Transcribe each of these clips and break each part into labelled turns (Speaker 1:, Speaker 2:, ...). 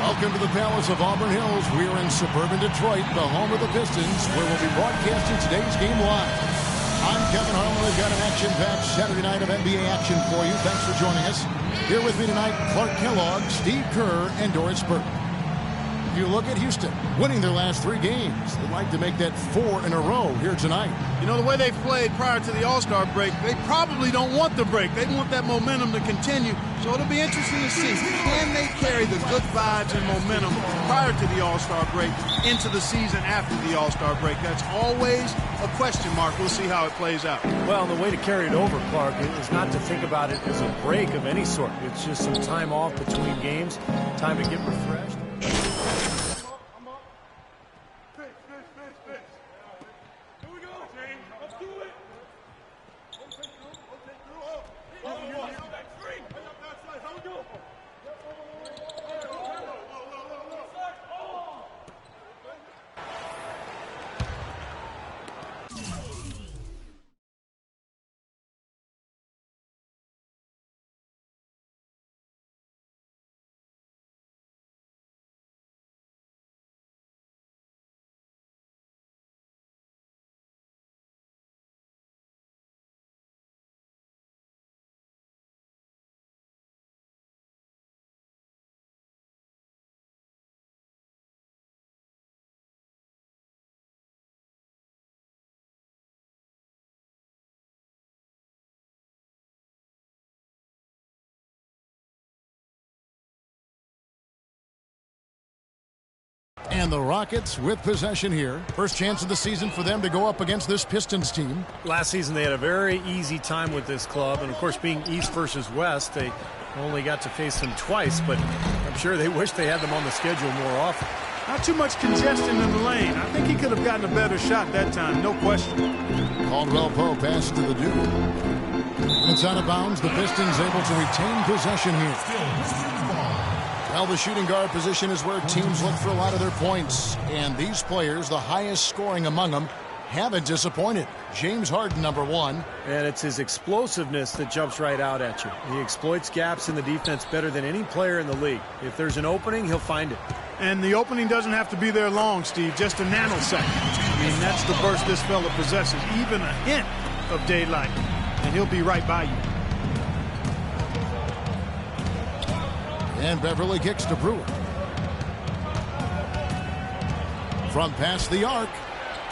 Speaker 1: Welcome to the Palace of Auburn Hills. We are in suburban Detroit, the home of the Pistons, where we'll be broadcasting today's game live. I'm Kevin Harlan. We've got an action-packed Saturday night of NBA action for you. Thanks for joining us. Here with me tonight, Clark Kellogg, Steve Kerr, and Doris Burke. You look at Houston, winning their last 3 games. They'd like to make that 4 in a row here tonight.
Speaker 2: You know, the way they've played prior to the All-Star break, they probably don't want the break. They want that momentum to continue. So it'll be interesting to see, can they carry the good vibes and momentum prior to the All-Star break into the season after the All-Star break? That's always a question mark. We'll see how it plays out.
Speaker 3: Well, the way to carry it over, Clark, is not to think about it as a break of any sort. It's just some time off between games, time to get refreshed.
Speaker 1: And the Rockets with possession here. First chance of the season for them to go up against this Pistons team.
Speaker 3: Last season they had a very easy time with this club, and of course being East versus West, they only got to face them twice, but I'm sure they wish they had them on the schedule more often.
Speaker 2: Not too much congestion in the lane. I think he could have gotten a better shot that time, no question.
Speaker 1: Caldwell Pope pass to the dude. It's out of bounds. The Pistons able to retain possession here. Well, the shooting guard position is where teams look for a lot of their points. And these players, the highest scoring among them, haven't disappointed. James Harden, number 1.
Speaker 3: And it's his explosiveness that jumps right out at you. He exploits gaps in the defense better than any player in the league. If there's an opening, he'll find it.
Speaker 2: And the opening doesn't have to be there long, Steve, just a nanosecond. I mean, that's the burst this fella possesses, even a hint of daylight, and he'll be right by you.
Speaker 1: And Beverly kicks to Brewer. From past the arc.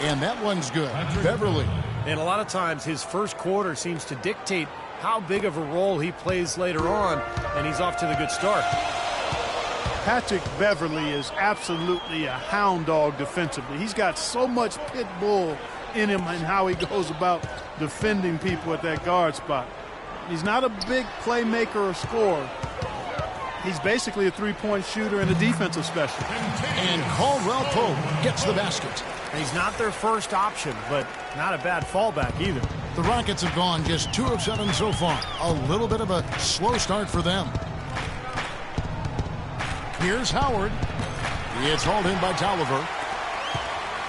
Speaker 1: And that one's good. Beverly.
Speaker 3: And a lot of times his first quarter seems to dictate how big of a role he plays later on. And he's off to the good start.
Speaker 2: Patrick Beverly is absolutely a hound dog defensively. He's got so much pit bull in him and how he goes about defending people at that guard spot. He's not a big playmaker or scorer. He's basically a three-point shooter and a defensive specialist.
Speaker 1: And Caldwell Pope gets the basket.
Speaker 3: He's not their first option, but not a bad fallback either.
Speaker 1: The Rockets have gone just 2 of 7 so far. A little bit of a slow start for them. Here's Howard. It's hauled in by Tolliver.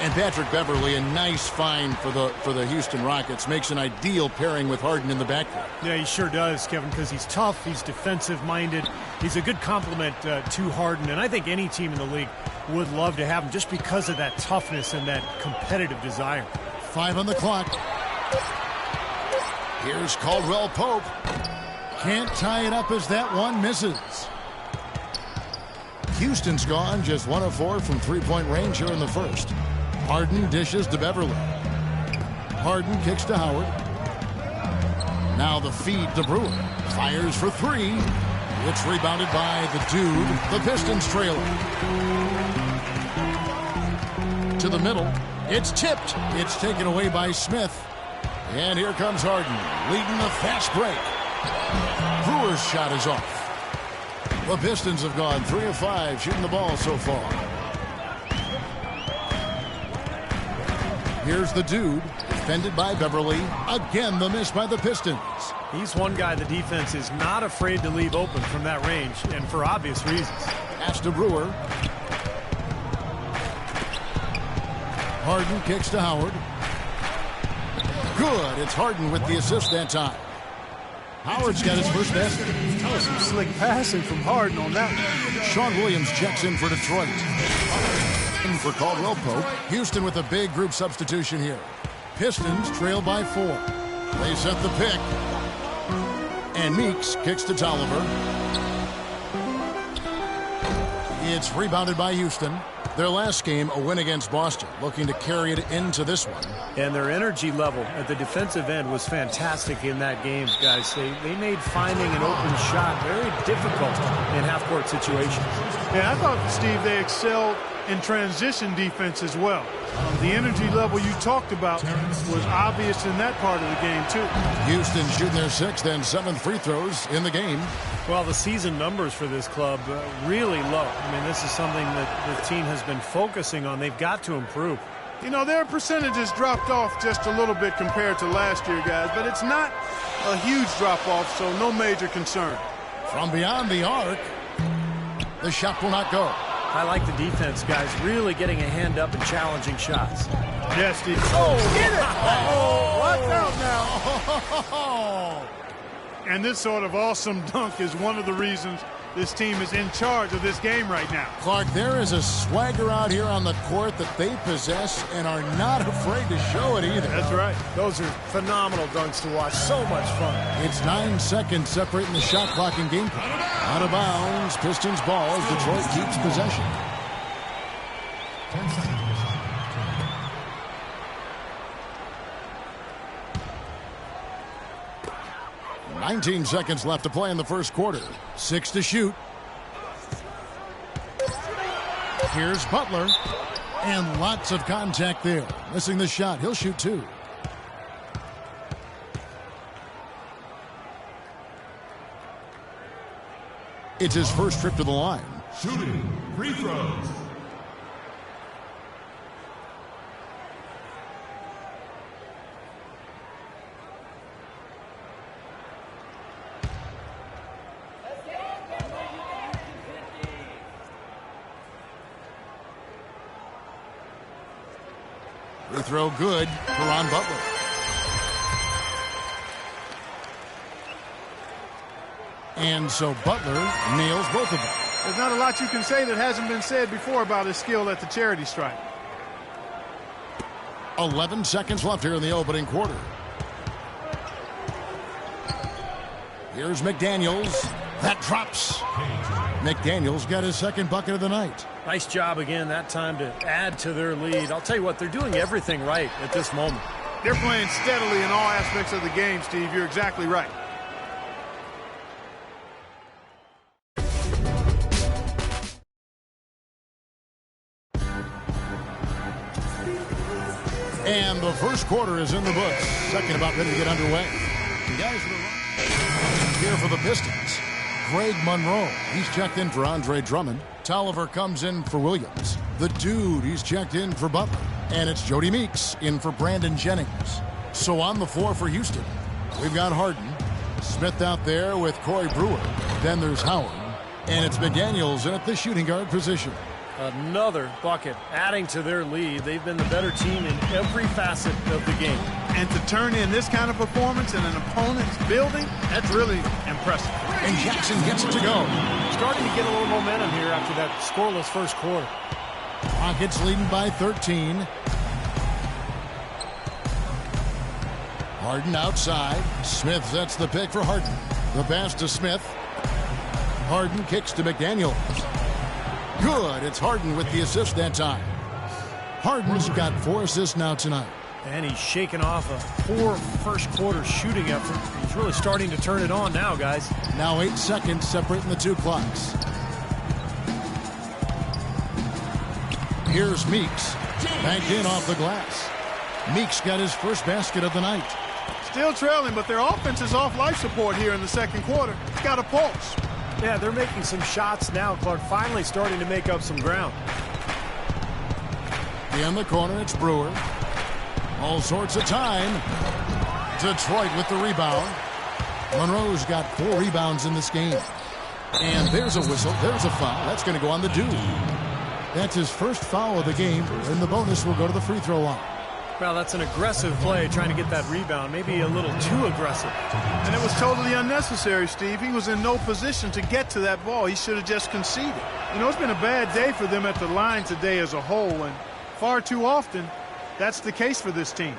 Speaker 1: And Patrick Beverly, a nice find for the Houston Rockets. Makes an ideal pairing with Harden in the backcourt.
Speaker 3: Yeah, he sure does, Kevin, because he's tough, he's defensive-minded. He's a good complement to Harden, and I think any team in the league would love to have him just because of that toughness and that competitive desire.
Speaker 1: 5 on the clock. Here's Caldwell Pope. Can't tie it up as that one misses. Houston's gone just 1 of 4 from three-point range here in the first. Harden dishes to Beverly. Harden kicks to Howard. Now the feed to Brewer. Fires for 3. It's rebounded by the dude. The Pistons trailing. To the middle. It's tipped. It's taken away by Smith. And here comes Harden, leading the fast break. Brewer's shot is off. The Pistons have gone 3 of 5 shooting the ball so far. Here's the dude, defended by Beverly. Again, the miss by the Pistons.
Speaker 3: He's one guy the defense is not afraid to leave open from that range, and for obvious reasons.
Speaker 1: Pass to Brewer. Harden kicks to Howard. Good. It's Harden with the assist that time. Howard's got his first basket.
Speaker 2: was some slick passing from Harden on that one.
Speaker 1: Sean Williams checks in for Detroit. In for Caldwell Pope. Houston with a big group substitution here. Pistons trail by 4. They set the pick. And Meeks kicks to Tolliver. It's rebounded by Houston. Their last game, a win against Boston, looking to carry it into this one.
Speaker 3: And their energy level at the defensive end was fantastic in that game, guys. They made finding an open shot very difficult in half-court situations.
Speaker 2: Yeah, I thought, Steve, they excelled in transition defense as well. The energy level you talked about was obvious in that part of the game, too.
Speaker 1: Houston shooting their 6th and 7th free throws in the game.
Speaker 3: Well, the season numbers for this club really low. I mean, this is something that the team has been focusing on. They've got to improve.
Speaker 2: You know, their percentages dropped off just a little bit compared to last year, guys, but it's not a huge drop-off, so no major concern.
Speaker 1: From beyond the arc, the shot will not go.
Speaker 3: I like the defense, guys, really getting a hand up and challenging shots.
Speaker 2: Yes, Steve. Oh, get it! Watch out now. And this sort of awesome dunk is one of the reasons this team is in charge of this game right now.
Speaker 1: Clark, there is a swagger out here on the court that they possess and are not afraid to show it either.
Speaker 2: That's right.
Speaker 3: Those are phenomenal dunks to watch. So much fun.
Speaker 1: It's 9 seconds separating the shot clock and game clock. Out of bounds, Pistons ball as Detroit keeps possession.
Speaker 4: 10 seconds.
Speaker 1: 19 seconds left to play in the first quarter. 6 to shoot. Here's Butler. And lots of contact there. Missing the shot. He'll shoot 2. It's his first trip to the line.
Speaker 4: Shooting free throws.
Speaker 1: Free throw good for Ron Butler. And so Butler nails both of them.
Speaker 2: There's not a lot you can say that hasn't been said before about his skill at the charity stripe.
Speaker 1: 11 seconds left here in the opening quarter. Here's McDaniels. That drops. McDaniels got his second bucket of the night.
Speaker 3: Nice job again that time to add to their lead. I'll tell you what, they're doing everything right at this moment.
Speaker 2: They're playing steadily in all aspects of the game, Steve. You're exactly right.
Speaker 1: And the first quarter is in the books. Second about ready to get underway. The guys here for the Pistons. Greg Monroe. He's checked in for Andre Drummond. Tolliver comes in for Williams. The Dude, he's checked in for Butler. And it's Jody Meeks in for Brandon Jennings. So on the floor for Houston, we've got Harden. Smith out there with Corey Brewer. Then there's Howard. And it's McDaniels in at the shooting guard position.
Speaker 3: Another bucket adding to their lead. They've been the better team in every facet of the game.
Speaker 2: And to turn in this kind of performance in an opponent's building, that's really impressive.
Speaker 1: And Jackson gets it to go.
Speaker 3: Starting to get a little momentum here after that scoreless first quarter.
Speaker 1: Rockets leading by 13. Harden outside. Smith sets the pick for Harden. The pass to Smith. Harden kicks to McDaniels. Good. It's Harden with the assist that time. Harden's got 4 assists now tonight.
Speaker 3: And he's shaking off a poor first quarter shooting effort. He's really starting to turn it on now, guys.
Speaker 1: Now 8 seconds separating the 2 clocks. Here's Meeks. Banked in off the glass. Meeks got his first basket of the night.
Speaker 2: Still trailing, but their offense is off life support here in the second quarter. It's got a pulse.
Speaker 3: Yeah, they're making some shots now. Clark finally starting to make up some ground.
Speaker 1: In the corner, it's Brewer. All sorts of time. Detroit with the rebound. Monroe's got 4 rebounds in this game. And there's a whistle. There's a foul. That's going to go on the Dude. That's his first foul of the game, and the bonus will go to the free throw line.
Speaker 3: Well, that's an aggressive play, trying to get that rebound, maybe a little too aggressive.
Speaker 2: And it was totally unnecessary, Steve. He was in no position to get to that ball. He should have just conceded. You know, it's been a bad day for them at the line today as a whole, and far too often, that's the case for this team.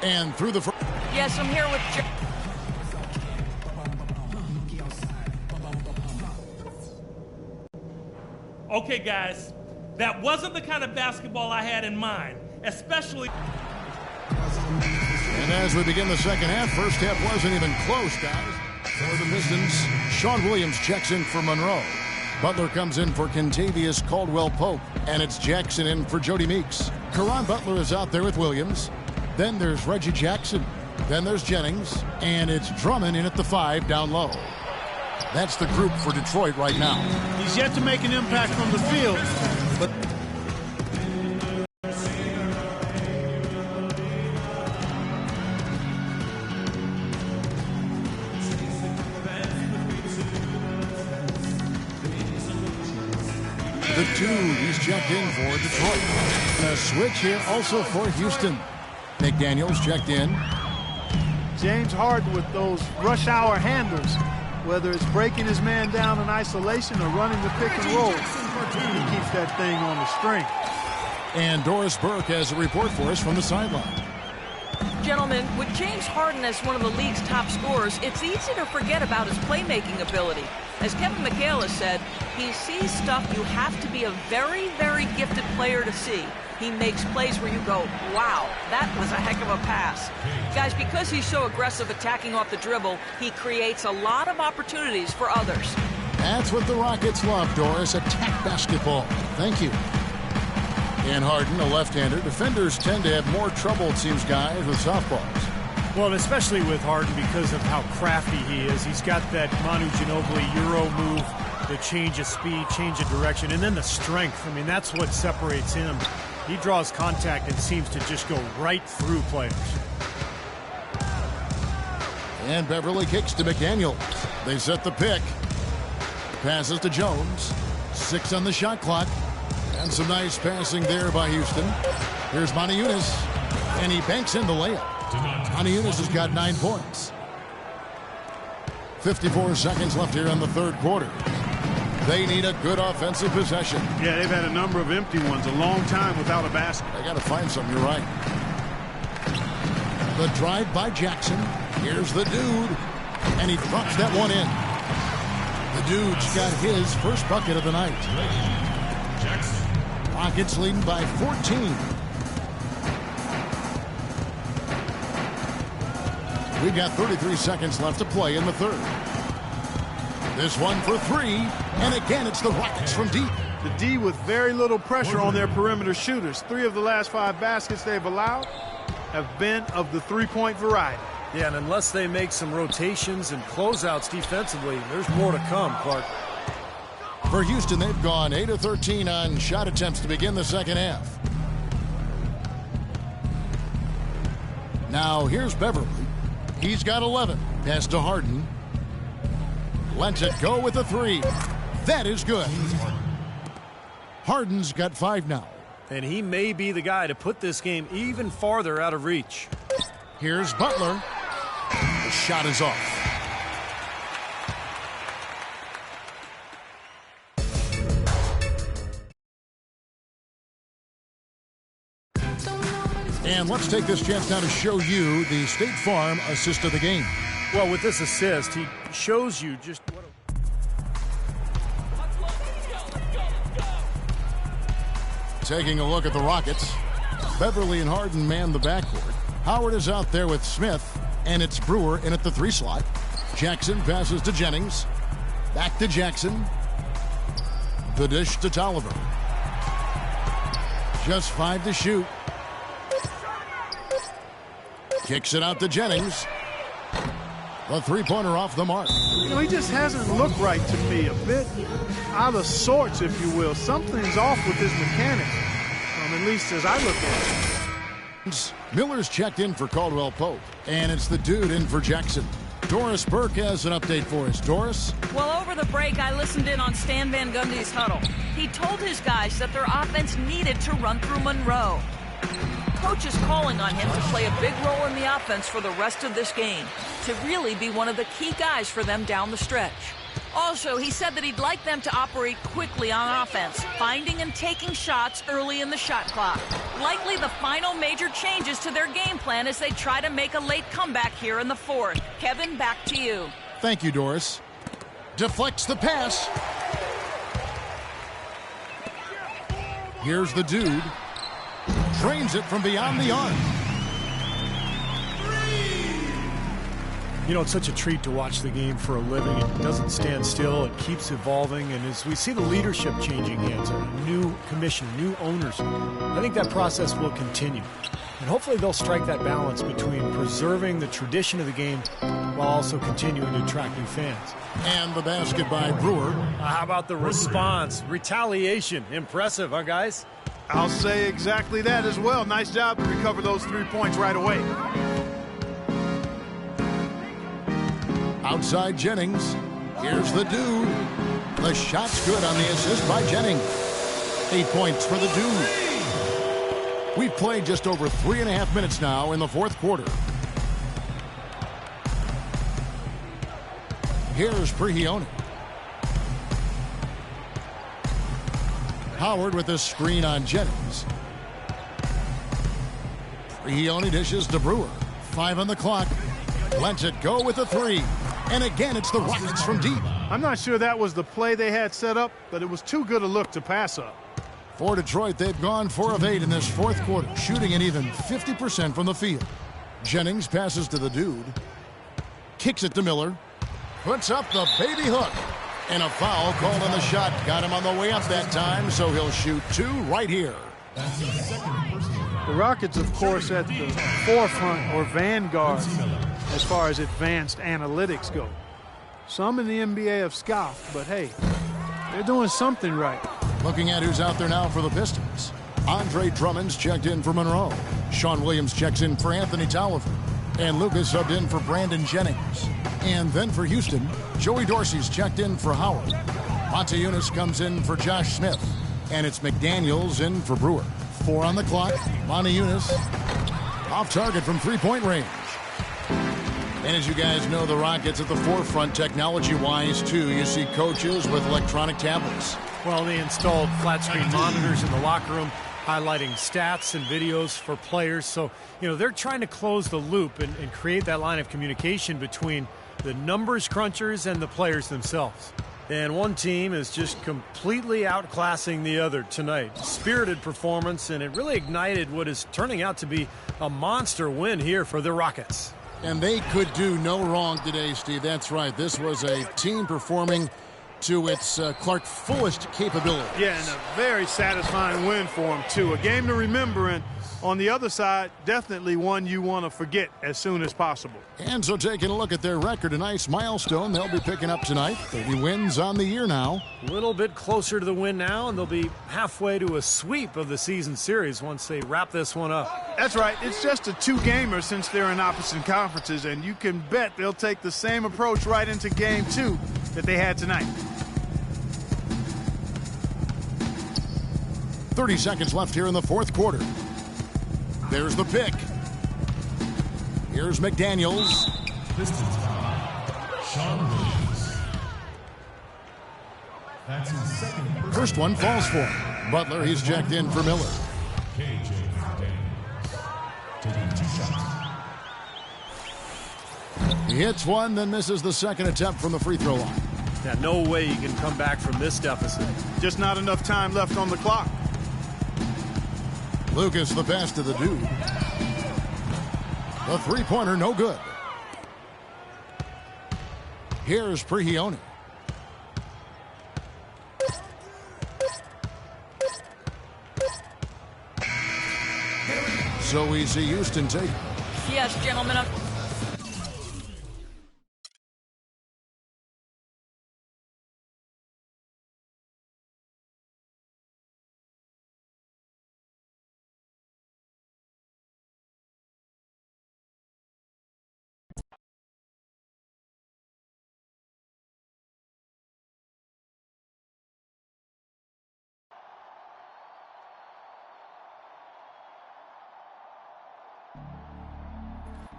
Speaker 1: And through the first.
Speaker 5: Yes, I'm here with.
Speaker 6: Okay, guys, that wasn't the kind of basketball I had in mind, especially.
Speaker 1: And as we begin the second half, first half wasn't even close, guys. For the Pistons, Sean Williams checks in for Monroe. Butler comes in for Kentavious Caldwell-Pope, and it's Jackson in for Jody Meeks. Caron Butler is out there with Williams. Then there's Reggie Jackson. Then there's Jennings, and it's Drummond in at the 5 down low. That's the group for Detroit right now.
Speaker 2: He's yet to make an impact from the field, but
Speaker 1: the 2 he's checked in for Detroit. And a switch here also for Houston. McDaniels checked in.
Speaker 2: James Harden with those rush hour handles, whether it's breaking his man down in isolation or running the pick and roll, he keeps that thing on the string.
Speaker 1: And Doris Burke has a report for us from the sideline.
Speaker 5: Gentlemen, with James Harden as one of the league's top scorers, it's easy to forget about his playmaking ability. As Kevin McHale has said, he sees stuff you have to be a very, very gifted player to see. He makes plays where you go, wow, that was a heck of a pass. Guys, because he's so aggressive attacking off the dribble, he creates a lot of opportunities for others.
Speaker 1: That's what the Rockets love, Doris. Attack basketball. Thank you. And Harden, a left-hander. Defenders tend to have more trouble, it seems, guys, with softballs.
Speaker 3: Well, and especially with Harden because of how crafty he is. He's got that Manu Ginobili Euro move, the change of speed, change of direction, and then the strength. I mean, that's what separates him. He draws contact and seems to just go right through players.
Speaker 1: And Beverly kicks to McDaniel. They set the pick. Passes to Jones. 6 on the shot clock. And some nice passing there by Houston. Here's Moniunas. And he banks in the layup. Moniunas has got 9 points. 54 seconds left here in the third quarter. They need a good offensive possession.
Speaker 2: Yeah, they've had a number of empty ones, a long time without a basket.
Speaker 1: They got to find some, you're right. The drive by Jackson. Here's the dude. And he drops that one in. The dude's got his first bucket of the night.
Speaker 4: Jackson.
Speaker 1: Rockets leading by 14. We've got 33 seconds left to play in the third. This one for 3, and again it's the Rockets from deep.
Speaker 2: The D with very little pressure on their perimeter shooters. 3 of the last 5 baskets they've allowed have been of the three-point variety.
Speaker 3: Yeah, and unless they make some rotations and closeouts defensively, there's more to come, Clark.
Speaker 1: For Houston, they've gone 8 of 13 on shot attempts to begin the second half. Now here's Beverly. He's got 11. Pass to Harden. Lets it go with a 3. That is good. Harden's got 5 now.
Speaker 3: And he may be the guy to put this game even farther out of reach.
Speaker 1: Here's Butler. The shot is off. And let's take this chance now to show you the State Farm assist of the game.
Speaker 3: Well, with this assist, he shows you just what
Speaker 1: Taking a look at the Rockets. Beverly and Harden man the backcourt. Howard is out there with Smith, and it's Brewer in at the 3 slot. Jackson passes to Jennings. Back to Jackson. The dish to Tolliver. Just 5 to shoot. Kicks it out to Jennings. The three-pointer off the mark.
Speaker 2: You know, he just hasn't looked right to me. A bit out of sorts, if you will. Something's off with his mechanics, at least as I look at it.
Speaker 1: Miller's checked in for Caldwell-Pope, and it's the dude in for Jackson. Doris Burke has an update for us. Doris?
Speaker 5: Well, over the break, I listened in on Stan Van Gundy's huddle. He told his guys that their offense needed to run through Monroe. Coach is calling on him to play a big role in the offense for the rest of this game, to really be one of the key guys for them down the stretch. Also, he said that he'd like them to operate quickly on offense, finding and taking shots early in the shot clock. Likely the final major changes to their game plan as they try to make a late comeback here in the fourth. Kevin, back to you.
Speaker 1: Thank you, Doris. Deflects the pass. Here's the dude. Drains it from beyond the arc.
Speaker 3: You know, it's such a treat to watch the game for a living. It doesn't stand still. It keeps evolving. And as we see the leadership changing hands, a new commission, new owners, I think that process will continue. And hopefully they'll strike that balance between preserving the tradition of the game while also continuing to attract new fans.
Speaker 1: And the basket by Brewer.
Speaker 3: How about the response? Retaliation. Impressive, huh, guys?
Speaker 2: I'll say exactly that as well. Nice job to recover those 3 points right away.
Speaker 1: Outside Jennings. Here's the dude. The shot's good on the assist by Jennings. 8 points for the dude. We've played just over 3.5 minutes now in the fourth quarter. Here's Prigioni. Howard with a screen on Jennings. Prigioni dishes to Brewer. 5 on the clock. Lets it go with a 3. And again, it's the Rockets from deep.
Speaker 2: I'm not sure that was the play they had set up, but it was too good a look to pass up.
Speaker 1: For Detroit, they've gone 4 of 8 in this fourth quarter, shooting an even 50% from the field. Jennings passes to the dude. Kicks it to Miller. Puts up the baby hook. And a foul called on the shot. Got him on the way up that time, so he'll shoot 2 right here.
Speaker 2: The Rockets, of course, at the forefront or vanguard as far as advanced analytics go. Some in the NBA have scoffed, but hey, they're doing something right.
Speaker 1: Looking at who's out there now for the Pistons. Andre Drummond's checked in for Monroe. Sean Williams checks in for Anthony Tolliver. And Lucas subbed in for Brandon Jennings. And then for Houston, Joey Dorsey's checked in for Howard. Montejunas comes in for Josh Smith. And it's McDaniels in for Brewer. 4 on the clock. Montejunas off target from 3-point range. And as you guys know, the Rockets at the forefront technology-wise, too. You see coaches with electronic tablets.
Speaker 3: Well, they installed flat-screen monitors in the locker room, highlighting stats and videos for players. So, you know, they're trying to close the loop and create that line of communication between the numbers crunchers and the players themselves. And one team is just completely outclassing the other tonight. Spirited performance, and it really ignited what is turning out to be a monster win here for the Rockets.
Speaker 1: And they could do no wrong today, Steve. That's right. This was a team performing to its Clark fullest capability.
Speaker 2: Yeah, and a very satisfying win for them, too. A game to remember, and on the other side, definitely one you want to forget as soon as possible.
Speaker 1: And so taking a look at their record, a nice milestone they'll be picking up tonight. 30 wins on the year now.
Speaker 3: A little bit closer to the win now, and they'll be halfway to a sweep of the season series once they wrap this one up.
Speaker 2: That's right. It's just a 2-gamer since they're in opposite conferences, and you can bet they'll take the same approach right into game 2 that they had tonight.
Speaker 1: 30 seconds left here in the fourth quarter. There's the pick. Here's McDaniels.
Speaker 4: Pistons Sean Williams. That's his second personal.
Speaker 1: First one falls for him. Butler, he's checked in for Miller.
Speaker 4: KJ McDaniels taking 2 shots.
Speaker 1: He hits one, then misses the second attempt from the free throw line.
Speaker 3: Yeah, no way you can come back from this deficit.
Speaker 2: Just not enough time left on the clock.
Speaker 1: Lucas the pass to the dude. The three-pointer no good. Here's Prigioni. So we see Houston take.
Speaker 5: Yes, gentlemen.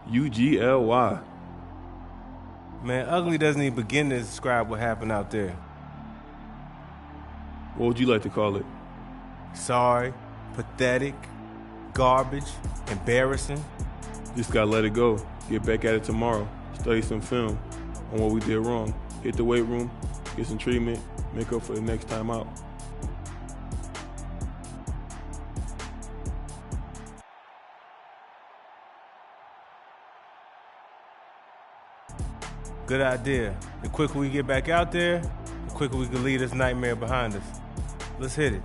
Speaker 7: UGLY.
Speaker 8: Man, ugly doesn't even begin to describe what happened out there.
Speaker 7: What would you like to call it?
Speaker 8: Sorry, pathetic, garbage, embarrassing.
Speaker 7: Just gotta let it go. Get back at it tomorrow. Study some film on what we did wrong. Hit the weight room, get some treatment, make up for the next time out.
Speaker 8: Good idea. The quicker we get back out there, the quicker we can leave this nightmare behind us. Let's hit it.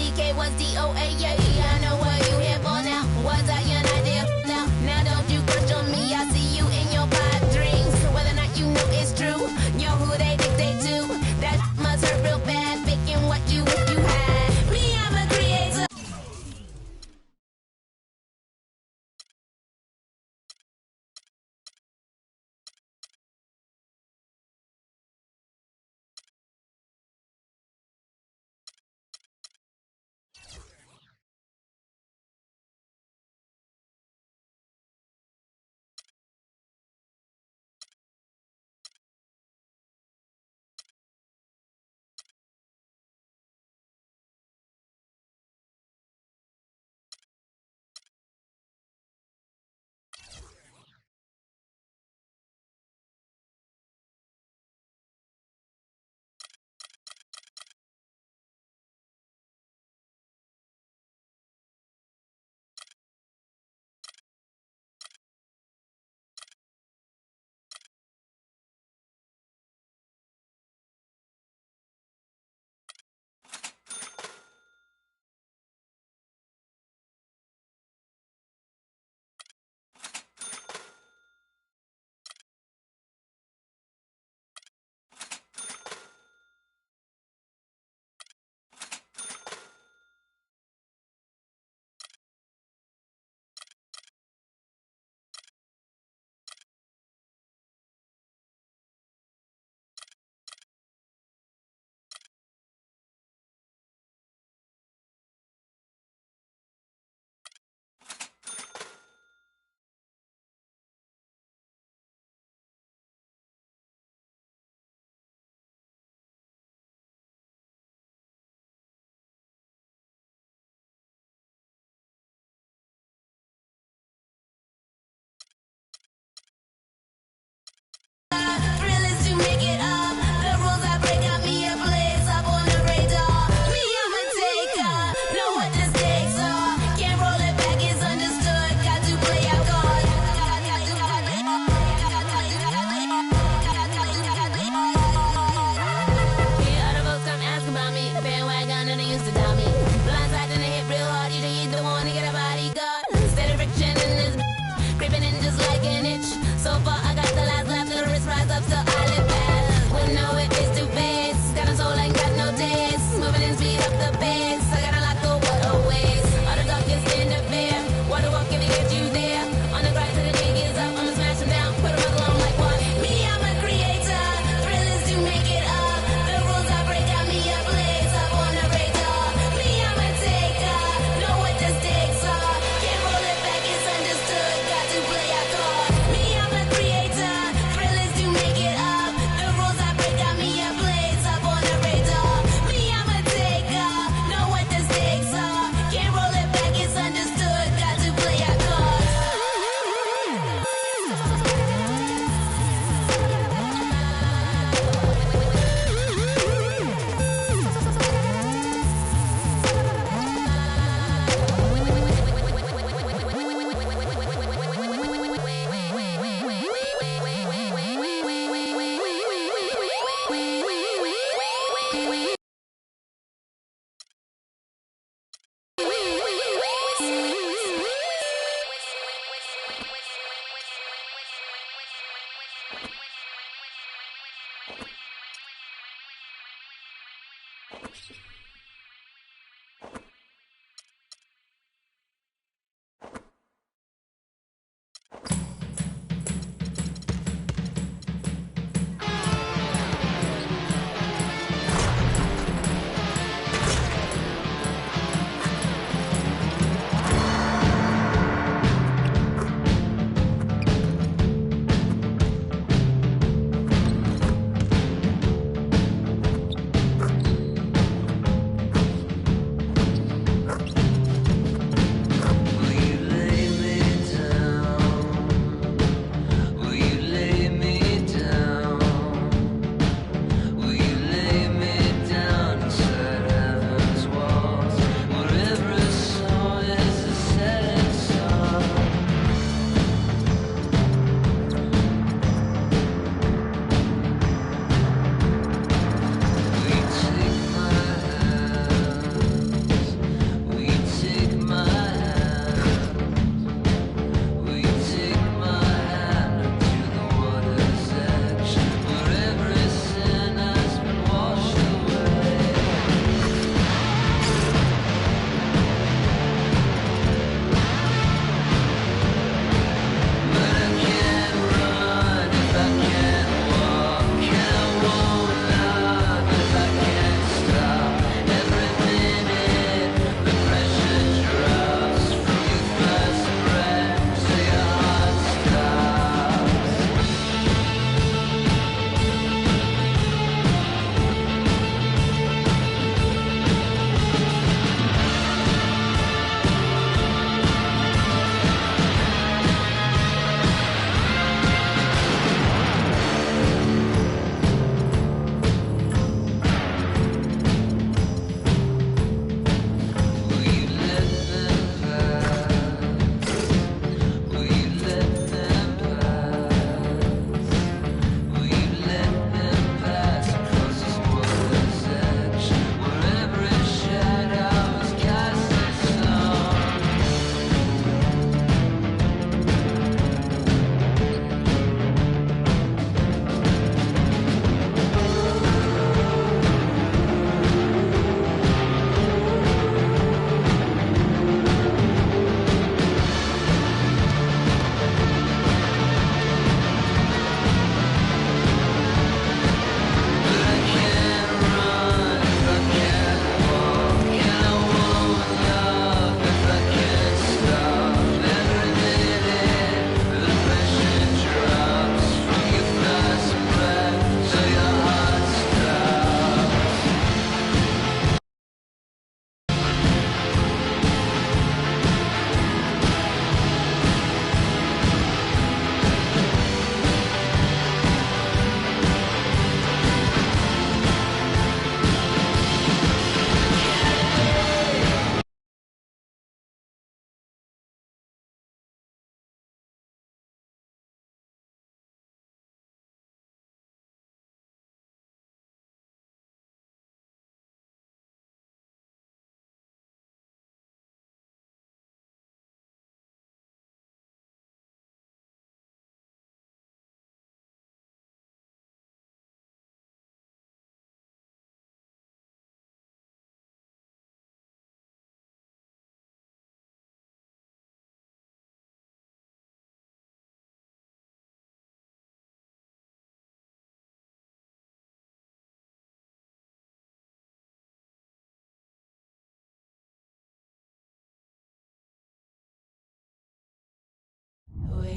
Speaker 9: DK was DOA, yeah, I know what you here for now. Was I your idea now? Now don't you question me, I see you in your pipe dreams. Whether or not you know it's true, you're who they dictate to. That must hurt real bad, picking what you wish you had. Me, I'm a creator.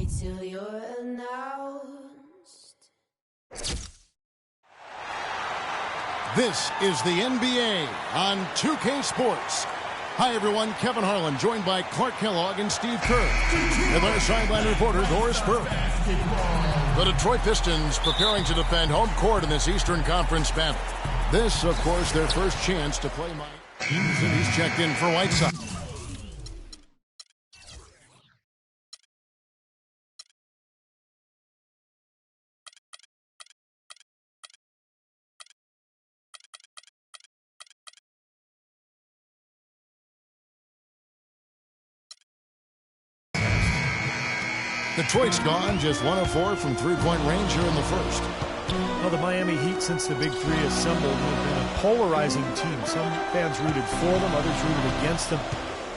Speaker 9: Wait till you're announced.
Speaker 1: This is the NBA on 2K Sports. Hi, everyone. Kevin Harlan, joined by Clark Kellogg and Steve Kerr. And our sideline reporter, Doris Burke. The Detroit Pistons preparing to defend home court in this Eastern Conference battle. This, of course, their first chance to play Mike. And he's checked in for White Sox. Detroit's gone, just 1 of 4 from three-point range here in the first.
Speaker 3: Well, the Miami Heat, since the Big Three assembled, have been a polarizing team. Some fans rooted for them, others rooted against them.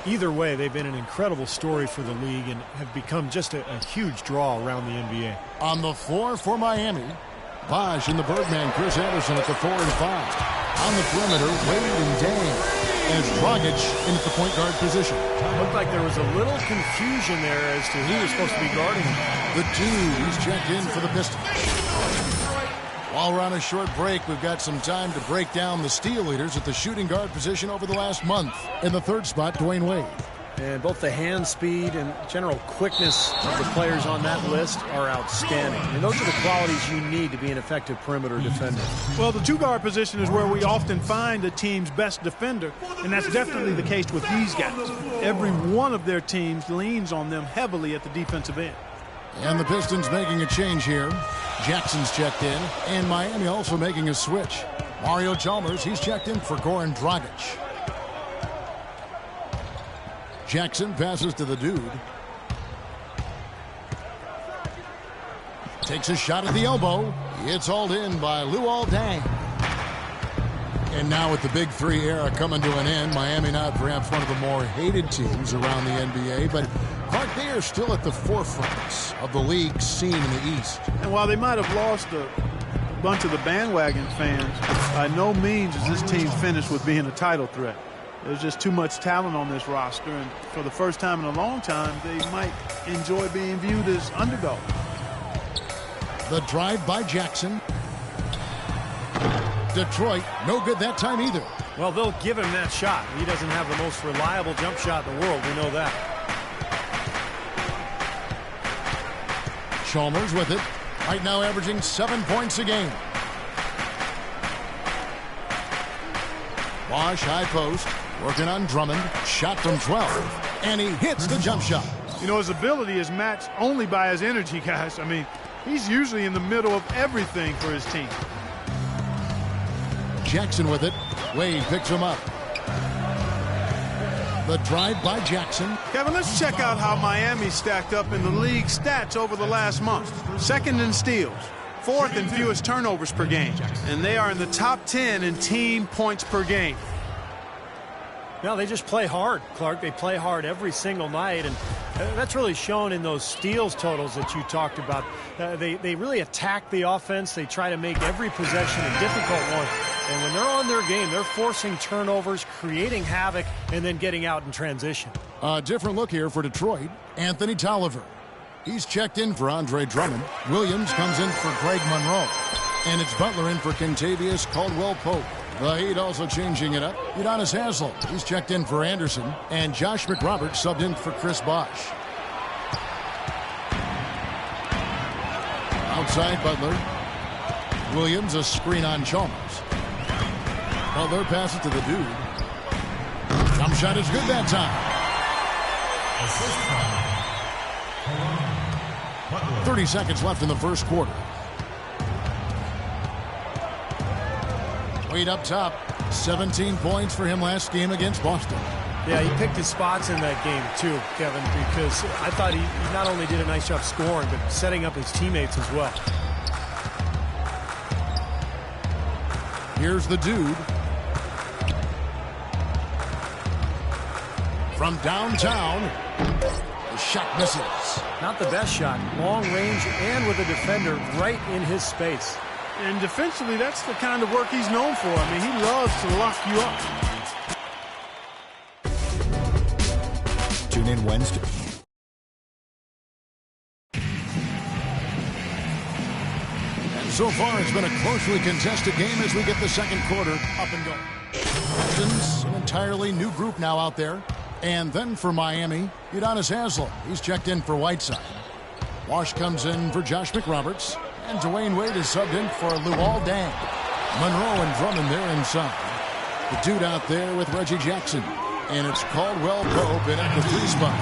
Speaker 3: Either way, they've been an incredible story for the league and have become just a huge draw around the NBA.
Speaker 1: On the floor for Miami, Bosh and the Birdman, Chris Anderson at the 4 and 5. On the perimeter, Wade and Dang. As Dragic in at the point guard position.
Speaker 3: Looked like there was a little confusion there as to who was supposed to be guarding him.
Speaker 1: The dude, he's checked in for the Pistons. While we're on a short break, we've got some time to break down the steal leaders at the shooting guard position over the last month. In the third spot, Dwayne Wade.
Speaker 3: And both the hand speed and general quickness of the players on that list are outstanding. And those are the qualities you need to be an effective perimeter defender.
Speaker 2: Well, the two-guard position is where we often find a team's best defender, and that's definitely the case with these guys. Every one of their teams leans on them heavily at the defensive end.
Speaker 1: And the Pistons making a change here. Jackson's checked in, and Miami also making a switch. Mario Chalmers, he's checked in for Goran Dragic. Jackson passes to the dude. Takes a shot at the elbow. It's hauled in by Luol Deng. And now with the Big Three era coming to an end, Miami not perhaps one of the more hated teams around the NBA, but Clark, they are still at the forefront of the league scene in the East.
Speaker 2: And while they might have lost a bunch of the bandwagon fans, by no means is this team finished with being a title threat. There's just too much talent on this roster, and for the first time in a long time, they might enjoy being viewed as underdogs.
Speaker 1: The drive by Jackson. Detroit, no good that time either.
Speaker 3: Well, they'll give him that shot. He doesn't have the most reliable jump shot in the world. We know that.
Speaker 1: Chalmers with it. Right now averaging 7 points a game. Bosh, high post. Working on Drummond. Shot from 12. And he hits the jump shot.
Speaker 2: You know, his ability is matched only by his energy, guys. I mean, he's usually in the middle of everything for his team.
Speaker 1: Jackson with it. Wade picks him up. The drive by Jackson.
Speaker 2: Kevin, let's check out how Miami stacked up in the league stats over the last month. Second in steals. Fourth in fewest turnovers per game. And they are in the top 10 in team points per game.
Speaker 3: No, they just play hard, Clark. They play hard every single night, and that's really shown in those steals totals that you talked about. They really attack the offense. They try to make every possession a difficult one. And when they're on their game, they're forcing turnovers, creating havoc, and then getting out in transition.
Speaker 1: A different look here for Detroit. Anthony Tolliver. He's checked in for Andre Drummond. Williams comes in for Greg Monroe. And it's Butler in for Kentavious Caldwell-Pope. The Heat also changing it up. Udonis Haslem, he's checked in for Anderson. And Josh McRoberts subbed in for Chris Bosh. Outside Butler. Williams, a screen on Chalmers. Butler passes to the dude. Jump shot is good that time. 30 seconds left in the first quarter. Wade up top. 17 points for him last game against Boston.
Speaker 3: Yeah, he picked his spots in that game too, Kevin, because I thought he not only did a nice job scoring, but setting up his teammates as well.
Speaker 1: Here's the dude. From downtown, the shot misses.
Speaker 3: Not the best shot. Long range and with a defender right in his space.
Speaker 2: And defensively, that's the kind of work he's known for. I mean, he loves to lock you up.
Speaker 1: Tune in Wednesday. So far, it's been a closely contested game as we get the second quarter up and going. Pistons, an entirely new group now out there. And then for Miami, Udonis Haslem. He's checked in for Whiteside. Wash comes in for Josh McRoberts. And Dwayne Wade is subbed in for Luol Deng. Monroe and Drummond there inside. The dude out there with Reggie Jackson. And it's Caldwell Pope in at the 3 spot.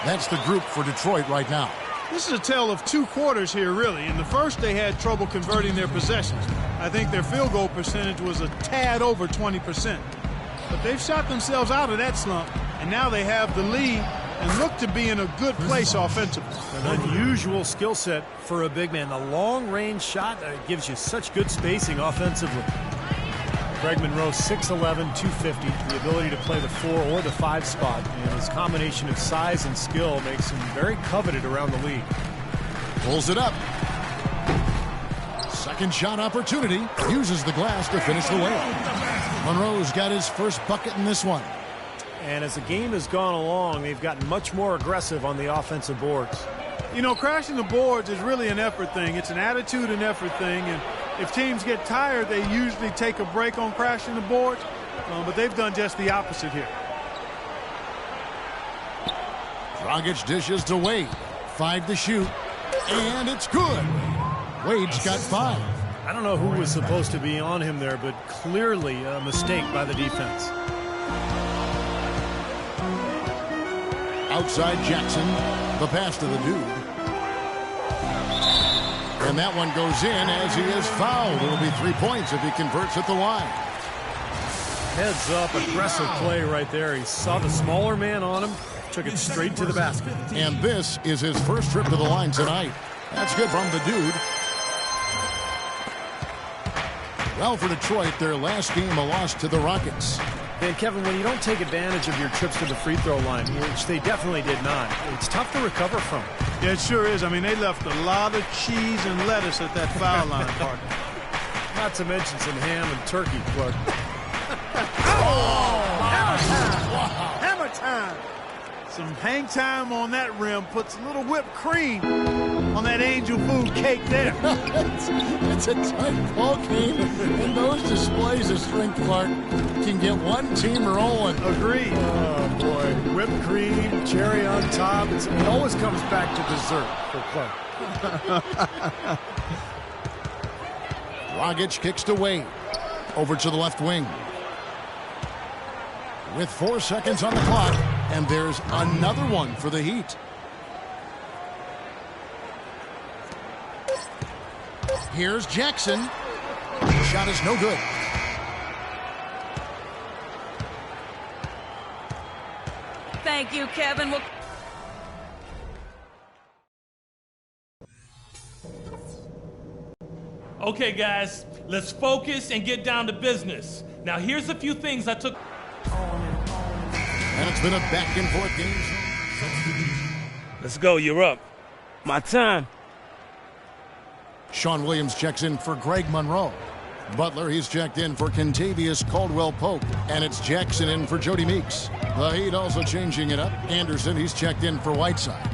Speaker 1: That's the group for Detroit right now.
Speaker 2: This is a tale of 2 quarters here, really. In the first, they had trouble converting their possessions. I think their field goal percentage was a tad over 20%. But they've shot themselves out of that slump, and now they have the lead and look to be in a good place offensively.
Speaker 3: An unusual skill set for a big man. The long-range shot gives you such good spacing offensively. Greg Monroe, 6'11", 250, the ability to play the 4 or the 5 spot, and his combination of size and skill makes him very coveted around the league.
Speaker 1: Pulls it up. Second shot opportunity. Uses the glass to finish the layup. Monroe's got his first bucket in this one.
Speaker 3: And as the game has gone along, they've gotten much more aggressive on the offensive boards.
Speaker 2: You know, crashing the boards is really an effort thing. It's an attitude and effort thing, and if teams get tired, they usually take a break on crashing the boards, but they've done just the opposite here.
Speaker 1: Dragic dishes to Wade. 5 to shoot, and it's good. Wade's got 5.
Speaker 3: I don't know who was supposed to be on him there, but clearly a mistake by the defense.
Speaker 1: Outside Jackson, the pass to the dude. And that one goes in as he is fouled. It'll be 3 points if he converts at the line.
Speaker 3: Heads up, aggressive play right there. He saw the smaller man on him, took it straight to the basket.
Speaker 1: And this is his first trip to the line tonight. That's good from the dude. Well, for Detroit, their last game a loss to the Rockets.
Speaker 3: And Kevin, when you don't take advantage of your trips to the free throw line, which they definitely did not, it's tough to recover from.
Speaker 2: Yeah, it sure is. I mean, they left a lot of cheese and lettuce at that foul line, partner.
Speaker 3: Not to mention some ham and turkey, Clark.
Speaker 2: Hammer time! Wow. Hammer time! Some hang time on that rim puts a little whipped cream on that angel food cake there.
Speaker 1: It's a tight ball game, and those displays of strength, Clark, can get one team rolling.
Speaker 2: Agreed.
Speaker 3: Oh, boy. Whipped cream, cherry on top. It always comes back to dessert for Clark.
Speaker 1: Dragic kicks to Wade. Over to the left wing. With 4 seconds on the clock, and there's another one for the Heat. Here's Jackson. Shot is no good.
Speaker 5: Thank you, Kevin.
Speaker 6: Okay, guys, let's focus and get down to business. Now, here's a few things I took.
Speaker 1: And it's been a back-and-forth game.
Speaker 8: Let's go, you're up. My time.
Speaker 1: Sean Williams checks in for Greg Monroe. Butler, he's checked in for Kentavious Caldwell-Pope. And it's Jackson in for Jody Meeks. The Heat also changing it up. Anderson, he's checked in for Whiteside.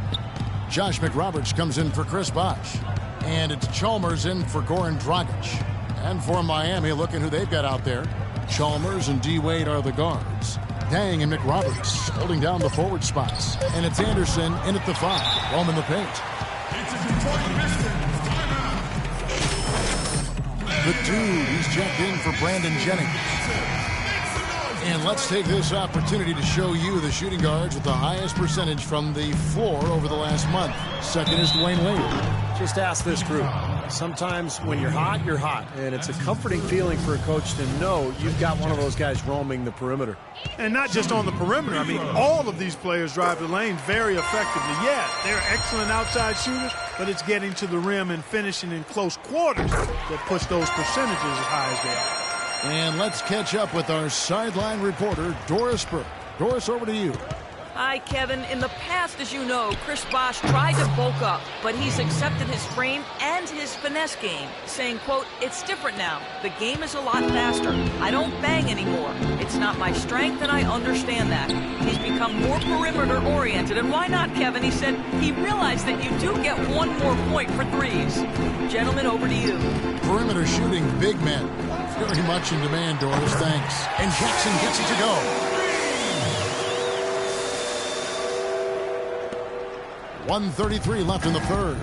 Speaker 1: Josh McRoberts comes in for Chris Bosh. And it's Chalmers in for Goran Dragic. And for Miami, looking who they've got out there. Chalmers and D. Wade are the guards. Deng and McRoberts holding down the forward spots. And it's Anderson in at the 5, roaming the paint.
Speaker 4: It's a Detroit Pistons timeout.
Speaker 1: The dude, he's checked in for Brandon Jennings. And let's take this opportunity to show you the shooting guards with the highest percentage from the floor over the last month. Second is Dwayne Wade.
Speaker 3: Just ask this group. Sometimes when you're hot, you're hot. And it's a comforting feeling for a coach to know you've got one of those guys roaming the perimeter.
Speaker 2: And not just on the perimeter. I mean, all of these players drive the lane very effectively. Yeah, they're excellent outside shooters, but it's getting to the rim and finishing in close quarters that push those percentages as high as they are.
Speaker 1: And let's catch up with our sideline reporter, Doris Burke. Doris, over to you.
Speaker 5: Hi, Kevin. In the past, as you know, Chris Bosh tried to bulk up, but he's accepted his frame and his finesse game, saying, quote, "It's different now. The game is a lot faster. I don't bang anymore. It's not my strength, and I understand that." He's become more perimeter-oriented, and why not, Kevin? He said he realized that you do get one more point for threes. Gentlemen, over to you.
Speaker 1: Perimeter shooting big men. Very much in demand, Doris. Thanks. And Jackson gets it to go. 1:33 left in the third.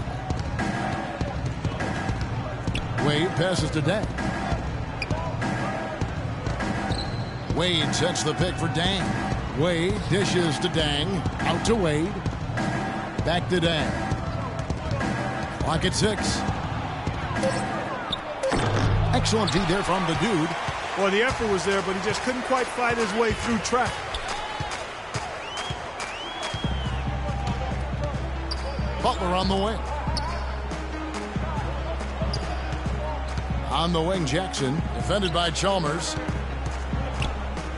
Speaker 1: Wade passes to Dang. Wade sets the pick for Dang. Wade dishes to Dang. Out to Wade. Back to Dang. Clock at 6. Excellent feed there from the dude.
Speaker 2: Well, the effort was there, but he just couldn't quite fight his way through traffic.
Speaker 1: Butler on the wing. On the wing, Jackson. Defended by Chalmers.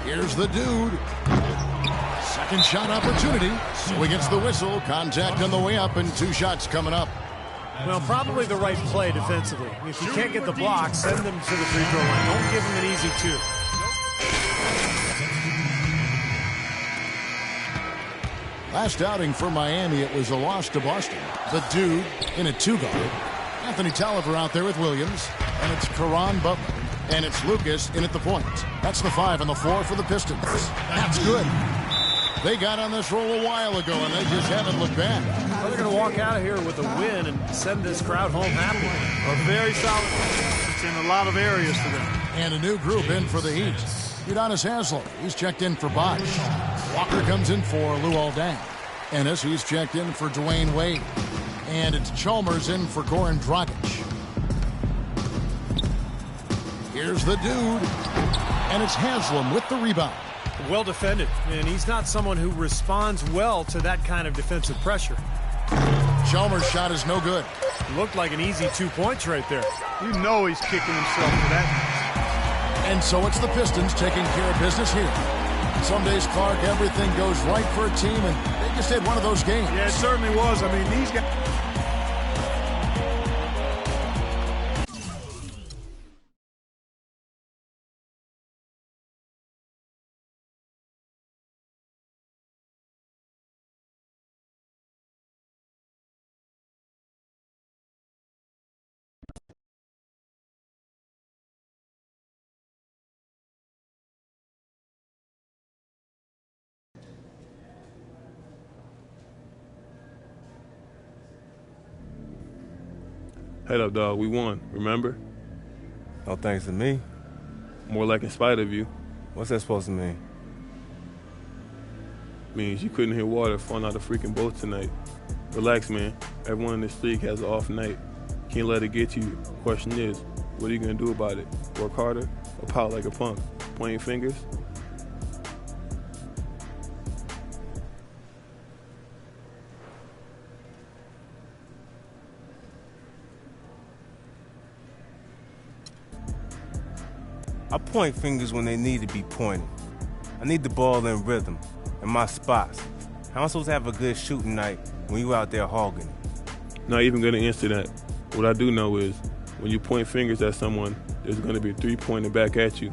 Speaker 1: Here's the dude. Second shot opportunity. So he gets the whistle. Contact on the way up and 2 shots coming up.
Speaker 3: Well, probably the right play defensively. If you can't get the block, send them to the free throw line. Don't give them an easy 2.
Speaker 1: Last outing for Miami, it was a loss to Boston. The dude in a 2-guard. Anthony Tolliver out there with Williams. And it's Caron Butler. And it's Lucas in at the point. That's the 5 and the 4 for the Pistons. That's good. They got on this roll a while ago, and they just haven't looked back.
Speaker 3: Well, they're going to walk out of here with a win and send this crowd home happy.
Speaker 2: A very solid. It's in a lot of areas for them.
Speaker 1: And a new group in for the Heat. Udonis Haslem, he's checked in for Bosh. Walker comes in for Luol Deng. Ennis, he's checked in for Dwayne Wade. And it's Chalmers in for Goran Dragic. Here's the dude. And it's Haslem with the rebound.
Speaker 3: Well defended, and he's not someone who responds well to that kind of defensive pressure.
Speaker 1: Chalmers' shot is no good.
Speaker 3: Looked like an easy 2 points right there.
Speaker 2: You know he's kicking himself for that.
Speaker 1: And so it's the Pistons taking care of business here. Some days, Clark, everything goes right for a team, and they just had one of those games.
Speaker 2: Yeah, it certainly was. I mean, these guys...
Speaker 7: Head up, dog. We won, remember?
Speaker 8: No thanks to me.
Speaker 7: More like in spite of you.
Speaker 8: What's that supposed to mean?
Speaker 7: Means you couldn't hit water falling out of freaking boat tonight. Relax, man. Everyone in this league has an off night. Can't let it get you. Question is, what are you going to do about it? Work harder or pout like a punk? Pointing fingers?
Speaker 8: I point fingers when they need to be pointed. I need the ball in rhythm, in my spots. How am I supposed to have a good shooting night when you out there hogging?
Speaker 7: Not even going to answer that. What I do know is, when you point fingers at someone, there's going to be a 3-pointer back at you.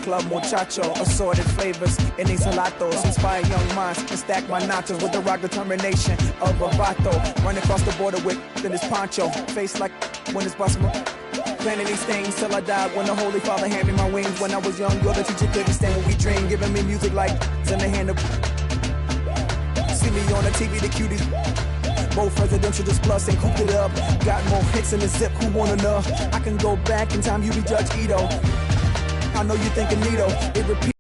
Speaker 10: club muchacho. Assorted flavors in these gelatos. Inspire young minds and stack my nachos with the rock determination of a vato. Run across the border with this poncho. Face like when it's possible. Planning these things till I die. When the Holy Father handed me my wings. When I was young, you're the teacher couldn't stand what we dream. Giving me music like in the hand of. See me on the TV, the cuties. Both presidential just plus and cooped it up. Got more hits in the zip, who wanna know? I can go back in time, you be Judge Ito. I know you thinking Nito. It repeats.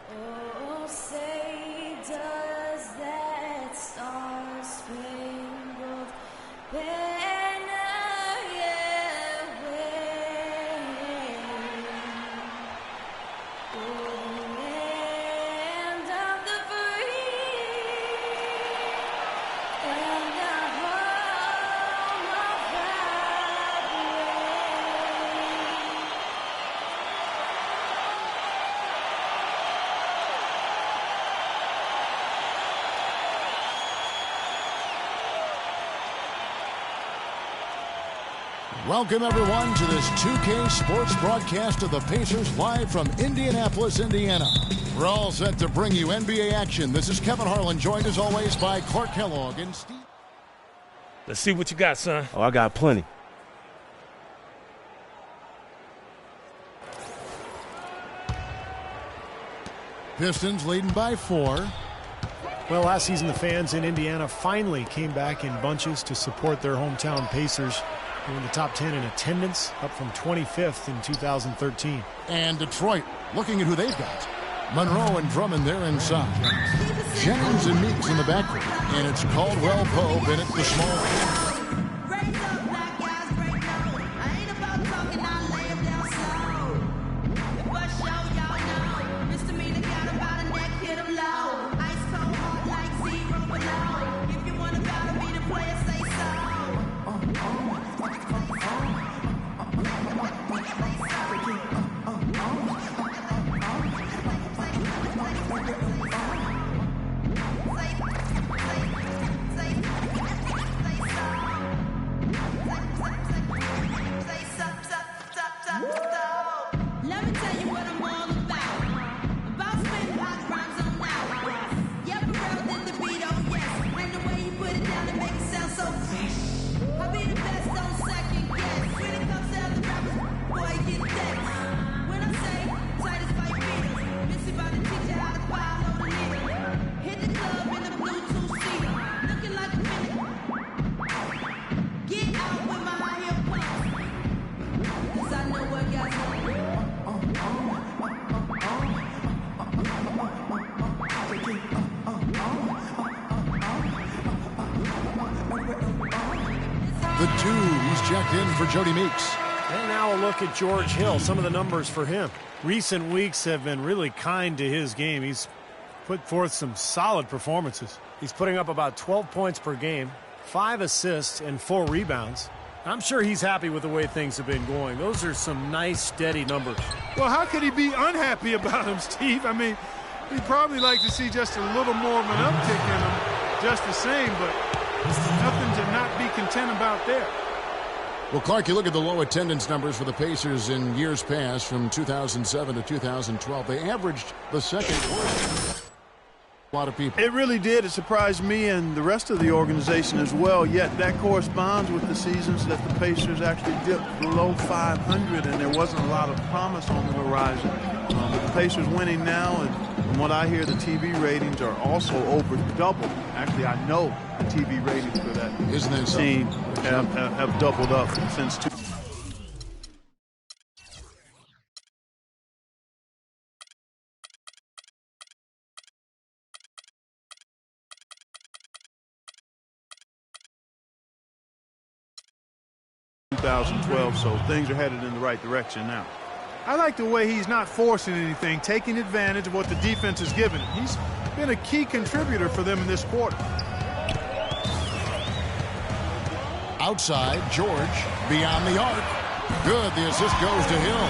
Speaker 9: Oh, say does that star-spangled banner yet wave o'er the land of the free and the home of the
Speaker 1: Welcome, everyone, to this 2K Sports broadcast of the Pacers live from Indianapolis, Indiana. We're all set to bring you NBA action. This is Kevin Harlan, joined as always by Clark Kellogg and Steve.
Speaker 6: Let's see what you got, son.
Speaker 8: Oh, I got plenty.
Speaker 1: Pistons leading by 4.
Speaker 3: Well, last season the fans in Indiana finally came back in bunches to support their hometown Pacers. They were in the top 10 in attendance, up from 25th in 2013.
Speaker 1: And Detroit, looking at who they've got. Monroe and Drummond there inside. Jennings and Meeks in the backcourt. And it's Caldwell Pope in at the small. The 2, he's checked in for Jody Meeks.
Speaker 3: And now a look at George Hill, some of the numbers for him. Recent weeks have been really kind to his game. He's put forth some solid performances. He's putting up about 12 points per game, 5 assists, and 4 rebounds. I'm sure he's happy with the way things have been going. Those are some nice, steady numbers.
Speaker 2: Well, how could he be unhappy about him, Steve? I mean, he'd probably like to see just a little more of an uptick in him, just the same, but nothing to not be content about there.
Speaker 1: Well, Clark, you look at the low attendance numbers for the Pacers in years past from 2007 to 2012. They averaged the second worst. A lot of people.
Speaker 2: It really did. It surprised me and the rest of the organization as well, yet that corresponds with the seasons that the Pacers actually dipped below 500, and there wasn't a lot of promise on the horizon. But the Pacers winning now, and from what I hear, the TV ratings are also over double. Actually, I know the TV ratings for that
Speaker 1: Isn't that
Speaker 2: team have doubled up since 2012, so things are headed in the right direction now. I like the way he's not forcing anything, taking advantage of what the defense has given him. He's been a key contributor for them in this quarter.
Speaker 1: Outside, George, beyond the arc. Good, the assist goes to Hill.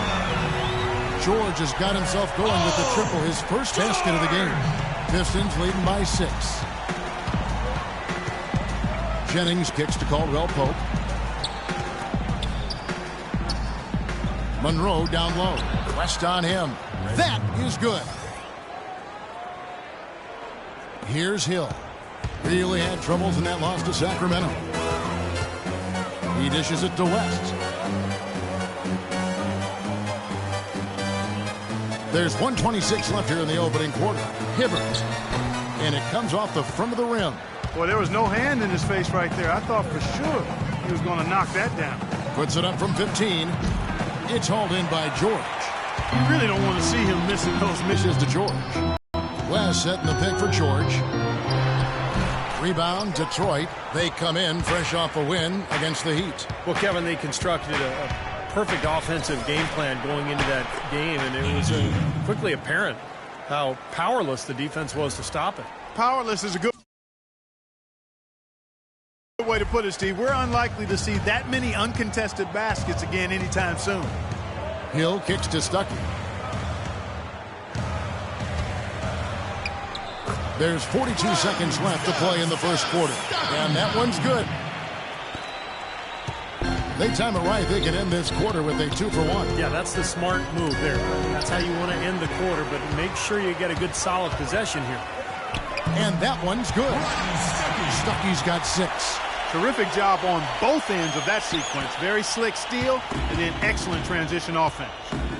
Speaker 1: George has got himself going with the triple, his first basket of the game. Pistons leading by 6. Jennings kicks to Caldwell Pope. Monroe down low. West on him. That is good. Here's Hill. Really had troubles in that loss to Sacramento. He dishes it to West. There's 1:26 left here in the opening quarter. Hibbert. And it comes off the front of the rim.
Speaker 2: Boy, there was no hand in his face right there. I thought for sure he was going to knock that down.
Speaker 1: Puts it up from 15. It's hauled in by George.
Speaker 2: You really don't want to see him missing those missions
Speaker 1: to George. West setting the pick for George. Rebound, Detroit. They come in fresh off a win against the Heat.
Speaker 3: Well, Kevin, they constructed a perfect offensive game plan going into that game, and it was quickly apparent how powerless the defense was to stop it.
Speaker 2: Powerless is a good way to put it, Steve. We're unlikely to see that many uncontested baskets again anytime soon.
Speaker 1: Hill kicks to Stuckey. There's 42 seconds left to play in the first quarter. And that one's good. They time it right. They can end this quarter with a 2-for-1.
Speaker 3: Yeah, that's the smart move there. That's how you want to end the quarter, but make sure you get a good solid possession here.
Speaker 1: And that one's good. Stuckey's got 6.
Speaker 2: Terrific job on both ends of that sequence. Very slick steal and then excellent transition offense.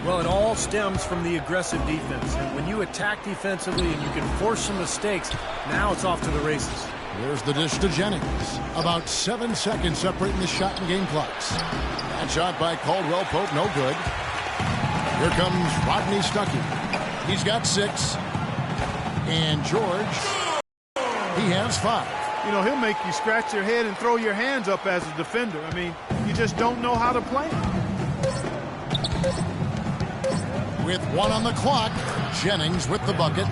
Speaker 3: Well, it all stems from the aggressive defense. And when you attack defensively and you can force some mistakes, now it's off to the races.
Speaker 1: There's the dish to Jennings. About 7 seconds separating the shot and game clocks. That shot by Caldwell Pope, no good. Here comes Rodney Stuckey. He's got 6. And George, he has 5.
Speaker 2: You know, he'll make you scratch your head and throw your hands up as a defender. I mean, you just don't know how to play him.
Speaker 1: With 1 on the clock, Jennings with the bucket.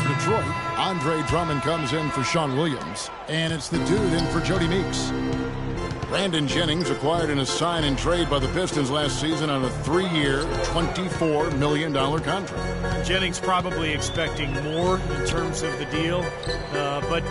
Speaker 1: Detroit, Andre Drummond comes in for Sean Williams, and it's the dude in for Jody Meeks. Brandon Jennings acquired in a sign and trade by the Pistons last season on a 3-year, $24 million contract.
Speaker 3: Jennings probably expecting more in terms of the deal. But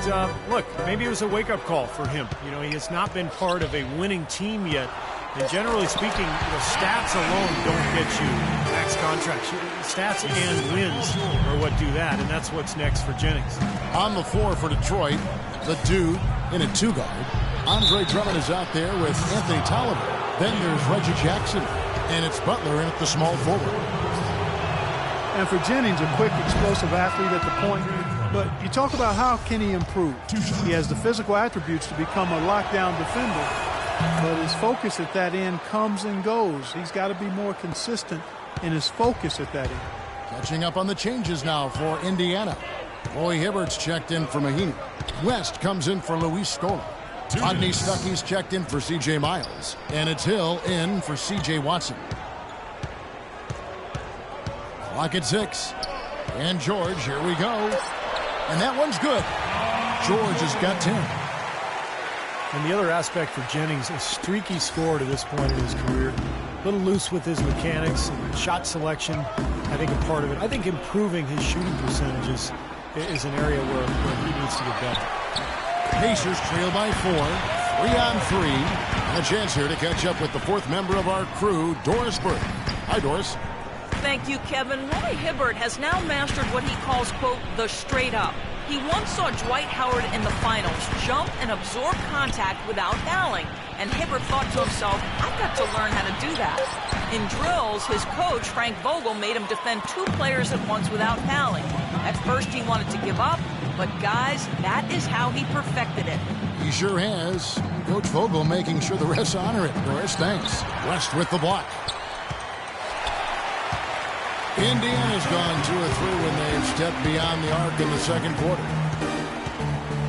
Speaker 3: look, maybe it was a wake-up call for him. You know, he has not been part of a winning team yet. And generally speaking, stats alone don't get you max contracts. Stats and wins are what do that, and that's what's next for Jennings.
Speaker 1: On the floor for Detroit, the dude in a 2-guard. Andre Drummond is out there with Anthony Tolliver. Then there's Reggie Jackson, and it's Butler in at the small forward.
Speaker 2: And for Jennings, a quick, explosive athlete at the point. But you talk about how can he improve. He has the physical attributes to become a lockdown defender, but his focus at that end comes and goes. He's got to be more consistent in his focus at that end.
Speaker 1: Catching up on the changes now for Indiana. Roy Hibbert's checked in for Mahinmi. West comes in for Luis Scola. Rodney Stuckey's checked in for C.J. Miles. And it's Hill in for C.J. Watson. Clock at 6. And George, here we go. And that one's good. George has got 10.
Speaker 3: And the other aspect for Jennings, a streaky scorer to this point in his career. A little loose with his mechanics and shot selection, I think, a part of it. I think improving his shooting percentages is an area where he needs to get better.
Speaker 1: Pacers trail by 4, 3-on-3, and a chance here to catch up with the 4th member of our crew, Doris Burke. Hi, Doris.
Speaker 5: Thank you, Kevin. Roy Hibbert has now mastered what he calls, quote, the straight up. He once saw Dwight Howard in the finals jump and absorb contact without fouling, and Hibbert thought to himself, I've got to learn how to do that. In drills, his coach, Frank Vogel, made him defend 2 players at once without fouling. At first, he wanted to give up, but guys, that is how he perfected it.
Speaker 1: He sure has. Coach Vogel making sure the refs honor it. Doris, thanks. West with the block. Indiana's gone 2 of 3 when they've stepped beyond the arc in the second quarter.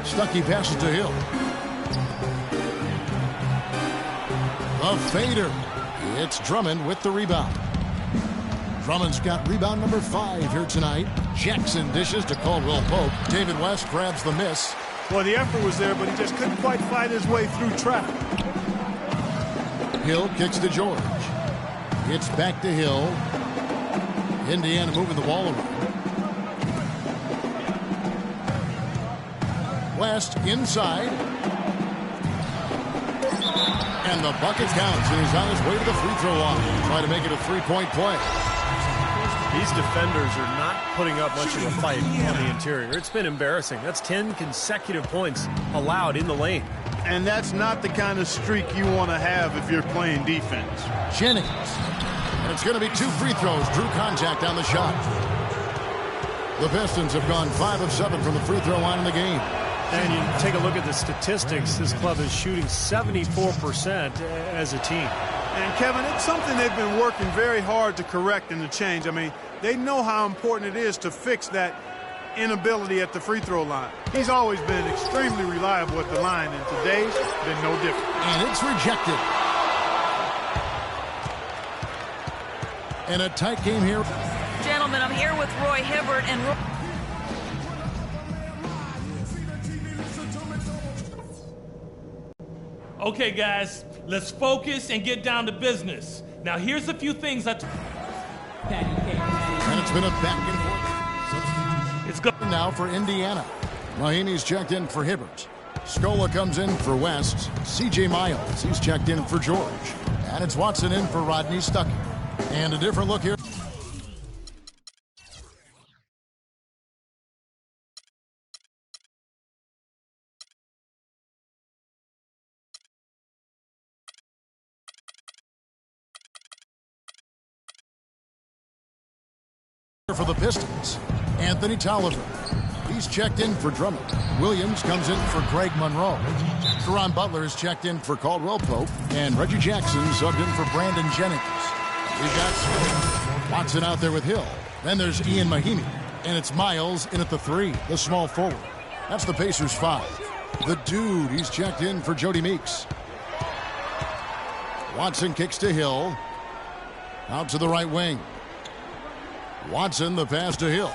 Speaker 1: Stuckey passes to Hill. The fader. It's Drummond with the rebound. Drummond's got rebound number 5 here tonight. Jackson dishes to Caldwell Pope. David West grabs the miss.
Speaker 2: Well, the effort was there, but he just couldn't quite fight his way through traffic.
Speaker 1: Hill kicks to George. It's back to Hill. Indiana moving the ball around. West inside. And the bucket counts, and he's on his way to the free throw line. Trying to make it a 3-point play.
Speaker 3: These defenders are not putting up much of a fight on the interior. It's been embarrassing. That's 10 consecutive points allowed in the lane.
Speaker 2: And that's not the kind of streak you want to have if you're playing defense.
Speaker 1: Jennings. And it's going to be 2 free throws. Drew contact on the shot. The Pistons have gone 5 of 7 from the free throw line in the game.
Speaker 3: And you take a look at the statistics. This club is shooting 74% as a team.
Speaker 2: And, Kevin, it's something they've been working very hard to correct and to change. I mean, they know how important it is to fix that inability at the free throw line. He's always been extremely reliable at the line, and today's been no different.
Speaker 1: And it's rejected. And a tight game here.
Speaker 5: Gentlemen, I'm here with Roy Hibbert, and
Speaker 6: Okay, guys, let's focus and get down to business. Now, here's a few things
Speaker 1: And it's been a back and forth.
Speaker 6: It's good
Speaker 1: now for Indiana. Mahinmi's checked in for Hibbert. Scola comes in for West. C.J. Miles, he's checked in for George. And it's Watson in for Rodney Stuckey. And a different look here. For the Pistons, Anthony Tolliver. He's checked in for Drummond. Williams comes in for Greg Monroe. Caron Butler is checked in for Caldwell Pope. And Reggie Jackson subbed in for Brandon Jennings. We've got Watson out there with Hill. Then there's Ian Mahinmi. And it's Miles in at the 3, the small forward. That's the Pacers 5. The Dude, he's checked in for Jody Meeks. Watson kicks to Hill. Out to the right wing. Watson, the pass to Hill.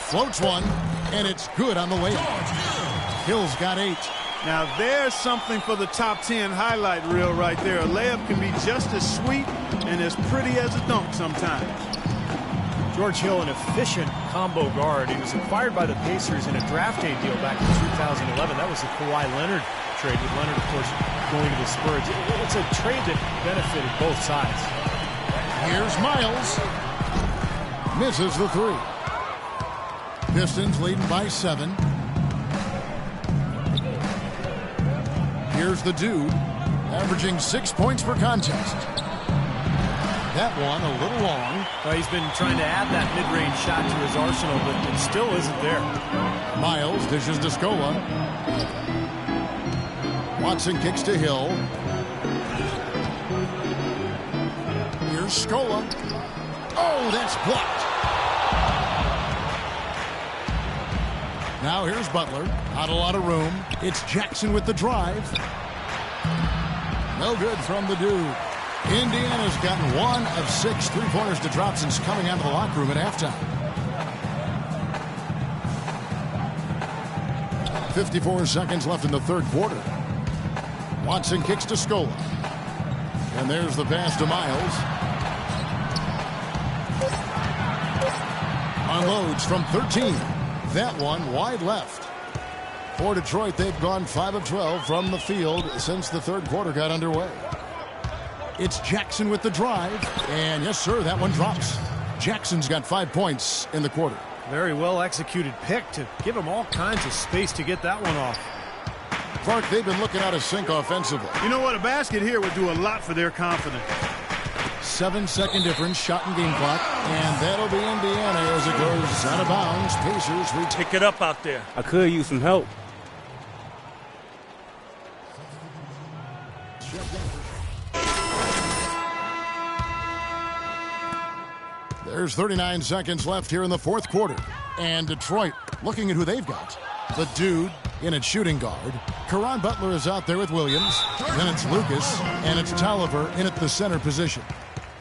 Speaker 1: Floats one, and it's good on the way. Hill's got 8.
Speaker 2: Now, there's something for the top 10 highlight reel right there. A layup can be just as sweet and as pretty as a dunk sometimes.
Speaker 3: George Hill, an efficient combo guard. He was acquired by the Pacers in a draft day deal back in 2011. That was the Kawhi Leonard trade, with Leonard, of course, going to the Spurs. It's a trade that benefited both sides.
Speaker 1: Here's Miles. Misses the 3. Pistons leading by 7. Here's the Dude, averaging 6 points per contest. That one a little long.
Speaker 3: He's been trying to add that mid-range shot to his arsenal, but it still isn't there.
Speaker 1: Miles dishes to Scola. Watson kicks to Hill. Here's Scola. Oh, that's blocked. Now here's Butler. Not a lot of room. It's Jackson with the drive. No good from the Dude. Indiana's gotten 1 of 6 3-pointers to drop since coming out of the locker room at halftime. 54 seconds left in the third quarter. Watson kicks to Scola. And there's the pass to Miles. Unloads from 13. That one wide left. For Detroit, they've gone 5 of 12 from the field since the third quarter got underway. It's Jackson with the drive. And yes, sir, that one drops. Jackson's got 5 points in the quarter.
Speaker 3: Very well executed pick to give him all kinds of space to get that one off.
Speaker 1: Clark, they've been looking out of sync offensively.
Speaker 2: You know what? A basket here would do a lot for their confidence.
Speaker 1: 7-second difference, shot and game clock. And that'll be Indiana as it goes out of bounds. Pacers
Speaker 3: pick it up out there.
Speaker 8: I could use some help.
Speaker 1: There's 39 seconds left here in the fourth quarter. And Detroit looking at who they've got. The dude in at shooting guard. Caron Butler is out there with Williams. Then it's Lucas, and it's Tolliver in at the center position.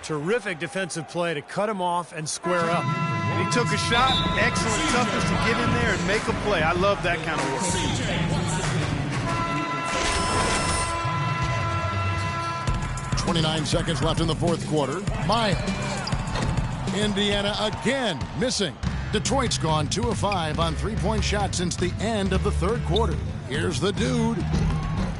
Speaker 3: Terrific defensive play to cut him off and square up.
Speaker 2: And he took a shot. Excellent toughness to get in there and make a play. I love that kind of work.
Speaker 1: 29 seconds left in the fourth quarter. Miles. Indiana again missing. Detroit's gone 2 of 5 on three-point shots since the end of the third quarter. Here's the dude.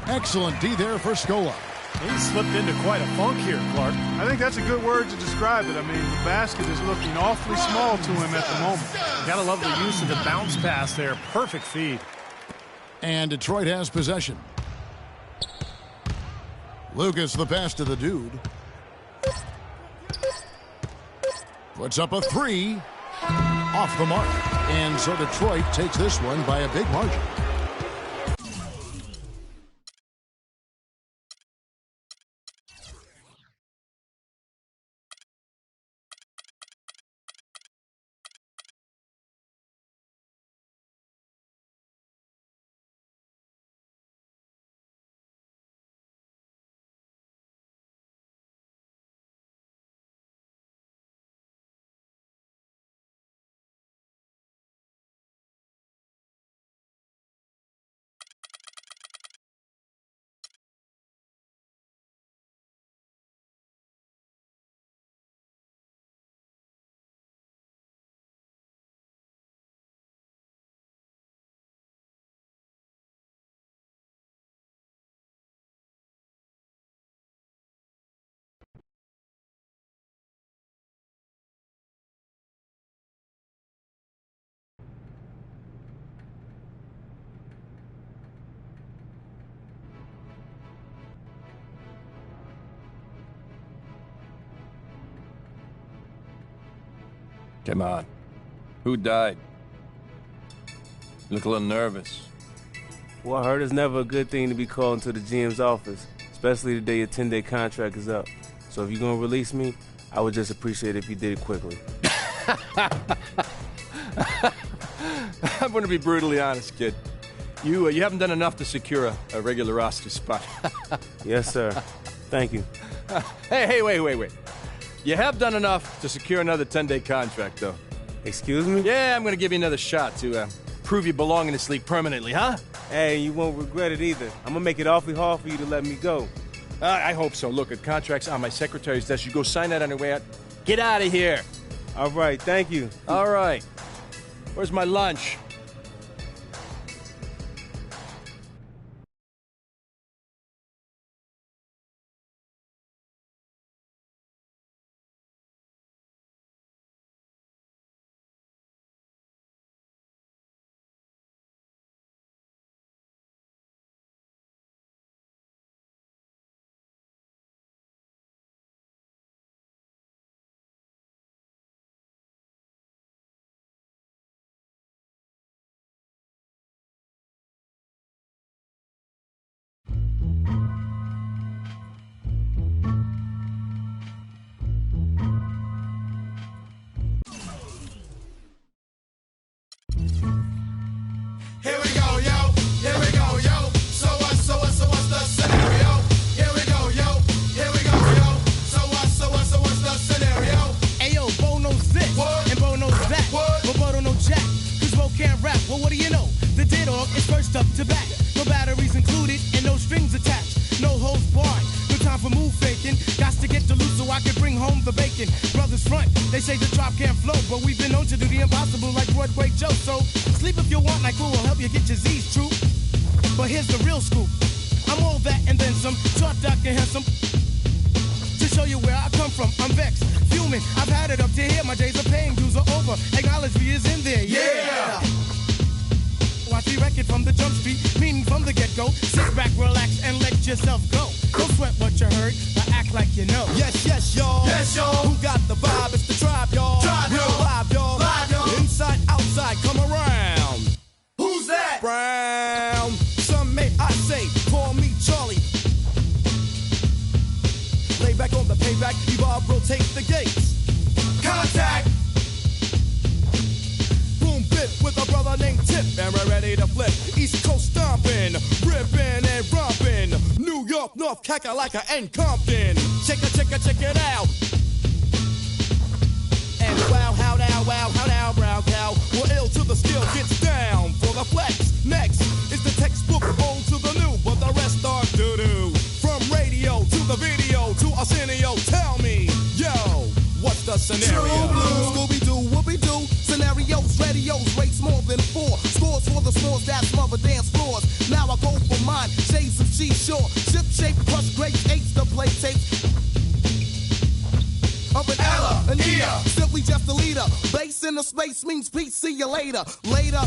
Speaker 1: Excellent D there for Scola.
Speaker 3: He slipped into quite a funk here, Clark.
Speaker 2: I think that's a good word to describe it. I mean, the basket is looking awfully small to him at the moment.
Speaker 3: Gotta love the use of the bounce pass there. Perfect feed.
Speaker 1: And Detroit has possession. Lucas the pass to the dude. Puts up a three. Off the mark. And so Detroit takes this one by a big margin.
Speaker 11: Come on. Who died? You look a little nervous.
Speaker 8: Well, I heard it's never a good thing to be called into the GM's office, especially the day your 10-day contract is up. So if you're going to release me, I would just appreciate it if you did it quickly.
Speaker 11: I'm going to be brutally honest, kid. You haven't done enough to secure a regular roster spot.
Speaker 8: Yes, sir. Thank you.
Speaker 11: Hey, wait. You have done enough to secure another 10-day contract, though.
Speaker 8: Excuse me?
Speaker 11: Yeah, I'm going to give you another shot to prove you belong in this league permanently, huh?
Speaker 8: Hey, you won't regret it either. I'm going to make it awfully hard for you to let me go.
Speaker 11: I hope so. Look, a contract's on my secretary's desk. You go sign that on your way out. Get out of here.
Speaker 8: All right, thank you.
Speaker 11: All right. Where's my lunch?
Speaker 4: Here we go, yo. Here we go, yo. So what's the scenario? Here we go, yo. Here we go, yo. So what's the scenario?
Speaker 12: Ayo, Bo knows this, and Bo knows that. But Bo don't know jack, cause Bo can't rap. Well, what do you know? The D-Dog is first up to bat. No batteries included and no strings attached. No holds barred. No time for move faking. Got to get to loose so I can bring home the bacon. Brothers front, they say the drop can't flow, but we've been known to do the impossible like Broadway Joe. So sleep if you want, like we'll help you get your Z's true. But here's the real scoop. I'm all that and then some. Short, dark, and handsome. To show you where I come from, I'm vexed, fuming. I've had it up to here. My days of paying dues are over. Acknowledge me is in there. Yeah. Watch me wreck it from the jump street, meaning from the get-go. Sit back, relax, and let yourself go. Don't sweat what you heard, but act like you know.
Speaker 4: Yes, yes, y'all. Yes, y'all. Who got the vibe? It's the tribe, y'all. Tribe, real live, y'all. Live, y'all. Inside, outside, come around. Who's that? Brown. Some may I say, call me Charlie. Lay back on the payback, evolve, rotate the gates. Contact. Boom, bit with a brother named Tip, and we're ready to flip. East Coast stomping, ripping and romping. New York, North, Kakalaka, and Compton. Check it out. And wow, how now, brown cow. We're ill till the skill gets down for the flex. Next is the textbook old to the new, but the rest are doo-doo. From radio to the video to Arsenio, tell me, yo, what's the scenario? Scooby-Doo, whoopie-doo, scenarios, radios, rates more than 4. Scores for the scores that smother dance floors. Now I go for mine, shades of seashore. Ship shape, crush grapes, H the play tape. Up an Ella, an Ia, simply just a leader. Bass in the space means peace, see you later. Later,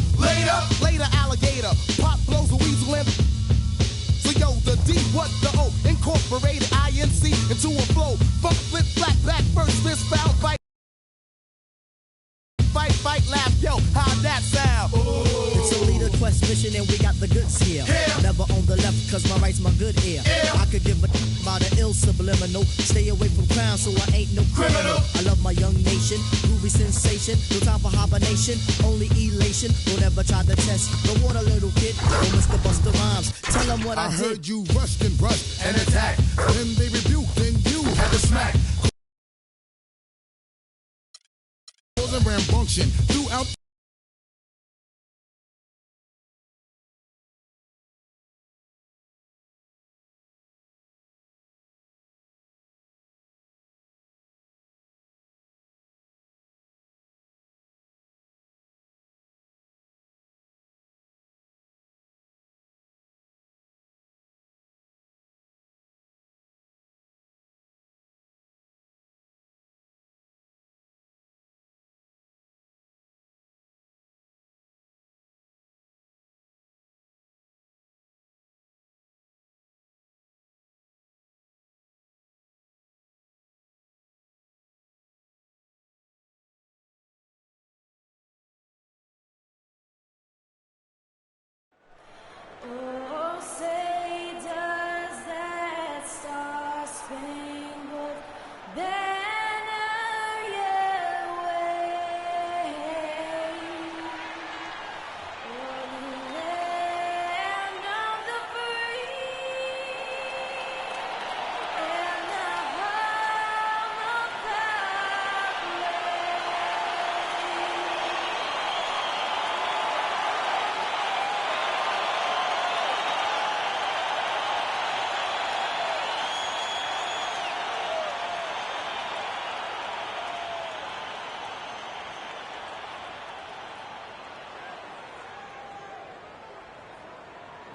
Speaker 4: alligator. Pop blows a weasel in. So yo, the D, what the O, incorporated INC into a flow. Funk, flip, flat, back, first, fist, foul, fight. Fight, laugh, yo, how'd that sound? Ooh.
Speaker 13: It's a leader quest mission and we got the goods here. Yeah. Never on the left cause my right's my good ear. Yeah. I could give a about an ill subliminal. Stay away from crime so I ain't no criminal. I love my young nation, groovy sensation. No time for hibernation, only elation. Don't ever try to test the water, little kid. Oh, Mr. Busta Rhymes, tell them what I did.
Speaker 14: I heard you rushed and brushed and attacked. Then they rebuked and you had to smack. And rambunctious throughout.
Speaker 15: Oh, say does that star-spangled banner yet wave o'er the land of the free and the home of the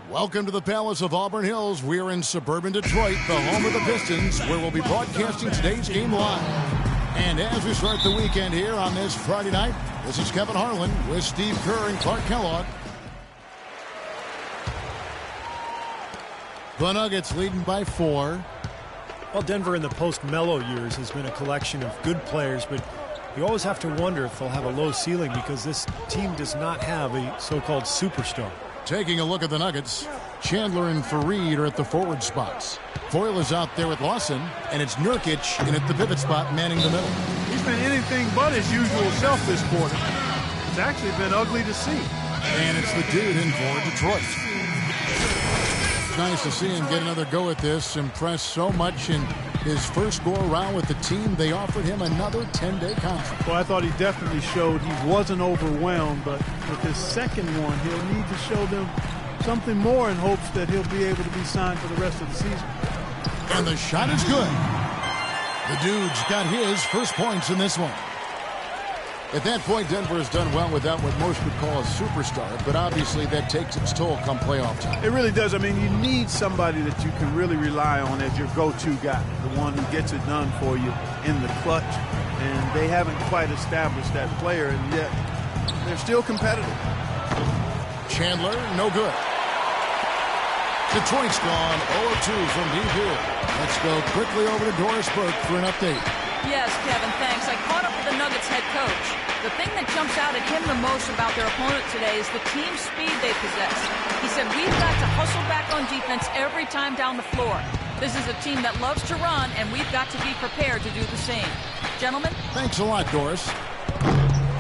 Speaker 1: Welcome to the Palace of Auburn Hills. We're in suburban Detroit, the home of the Pistons, where we'll be broadcasting today's game live. And as we start the weekend here on this Friday night, this is Kevin Harlan with Steve Kerr and Clark Kellogg. The Nuggets leading by 4.
Speaker 3: Well, Denver in the post-Melo years has been a collection of good players, but you always have to wonder if they'll have a low ceiling because this team does not have a so-called superstar.
Speaker 1: Taking a look at the Nuggets, Chandler and Fareed are at the forward spots. Foyle is out there with Lawson, and it's Nurkic in at the pivot spot manning the middle.
Speaker 2: He's been anything but his usual self this quarter. It's actually been ugly to see.
Speaker 1: And it's the dude in for Detroit. It's nice to see him get another go at this. Impressed so much in his first go-around with the team. They offered him another 10-day contract.
Speaker 2: Well, I thought he definitely showed he wasn't overwhelmed, but with his second one, he'll need to show them something more in hopes that he'll be able to be signed for the rest of the season.
Speaker 1: And the shot is good. The dude's got his first points in this one. At that point, Denver has done well without what most would call a superstar, but obviously that takes its toll come playoff time.
Speaker 2: It really does. I mean, you need somebody that you can really rely on as your go-to guy, the one who gets it done for you in the clutch, and they haven't quite established that player, and yet they're still competitive.
Speaker 1: Chandler, no good. Detroit's gone 0-2 from deep here. Let's go quickly over to Doris Burke for an update.
Speaker 5: Yes, Kevin, thanks. I caught up with the Nuggets head coach. The thing that jumps out at him the most about their opponent today is the team speed they possess. He said, we've got to hustle back on defense every time down the floor. This is a team that loves to run, and we've got to be prepared to do the same. Gentlemen?
Speaker 1: Thanks a lot, Doris.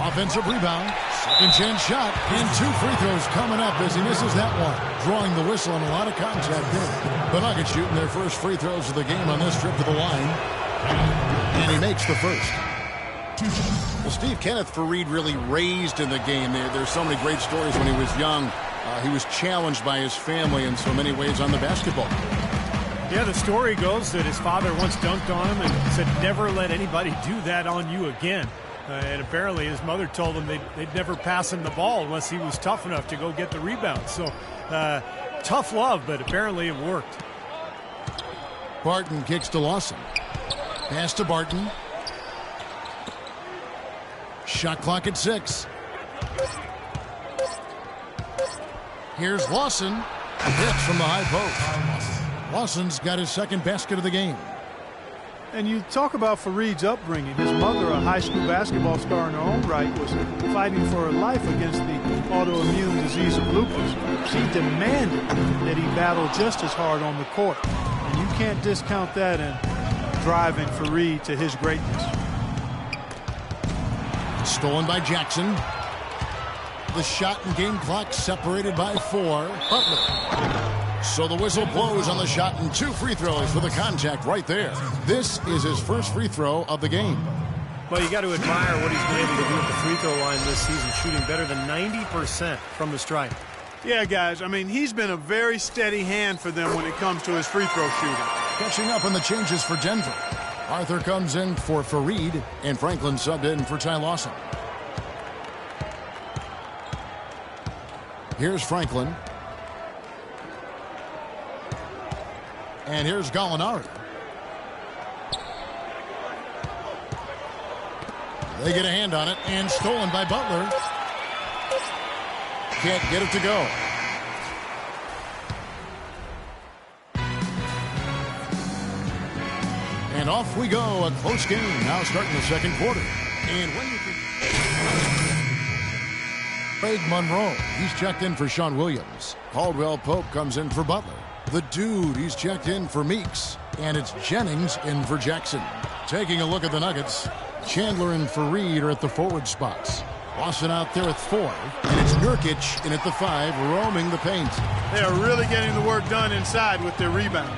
Speaker 1: Offensive rebound, second chance shot, and 2 free throws coming up as he misses that one. Drawing the whistle and a lot of contact there. The Nuggets shooting their first free throws of the game on this trip to the line. And he makes the first. Well, Steve, Kenneth Faried really raised in the game. There's so many great stories when he was young. He was challenged by his family in so many ways on the basketball.
Speaker 3: Yeah, the story goes that his father once dunked on him and said, never let anybody do that on you again. And apparently his mother told him they'd never pass him the ball unless he was tough enough to go get the rebound. So, tough love, but apparently it worked.
Speaker 1: Barton kicks to Lawson. Pass to Barton. Shot clock at 6. Here's Lawson. Hits from the high post. Lawson's got his second basket of the game.
Speaker 2: And you talk about Faried's upbringing. His mother, a high school basketball star in her own right, was fighting for her life against the autoimmune disease of lupus. She demanded that he battle just as hard on the court. And you can't discount that in driving Faried to his greatness.
Speaker 1: Stolen by Jackson. The shot and game clock separated by 4. Butler. So the whistle blows on the shot and 2 free throws for the contact right there. This is his first free throw of the game.
Speaker 3: Well, you got to admire what he's been able to do at the free throw line this season, shooting better than 90% from the stripe.
Speaker 2: Yeah, guys, I mean, he's been a very steady hand for them when it comes to his free throw shooting.
Speaker 1: Catching up on the changes for Denver. Arthur comes in for Faried, and Franklin subbed in for Ty Lawson. Here's Franklin. And here's Gallinari. They get a hand on it, and stolen by Butler. Can't get it to go. And off we go. A close game now starting the second quarter. And when you can... Craig Monroe, he's checked in for Sean Williams. Caldwell Pope comes in for Butler. The Dude, he's checked in for Meeks. And it's Jennings in for Jackson. Taking a look at the Nuggets, Chandler and Faried are at the forward spots. Lawson out there at 4. And it's Nurkic in at the 5, roaming the paint.
Speaker 2: They are really getting the work done inside with their rebound.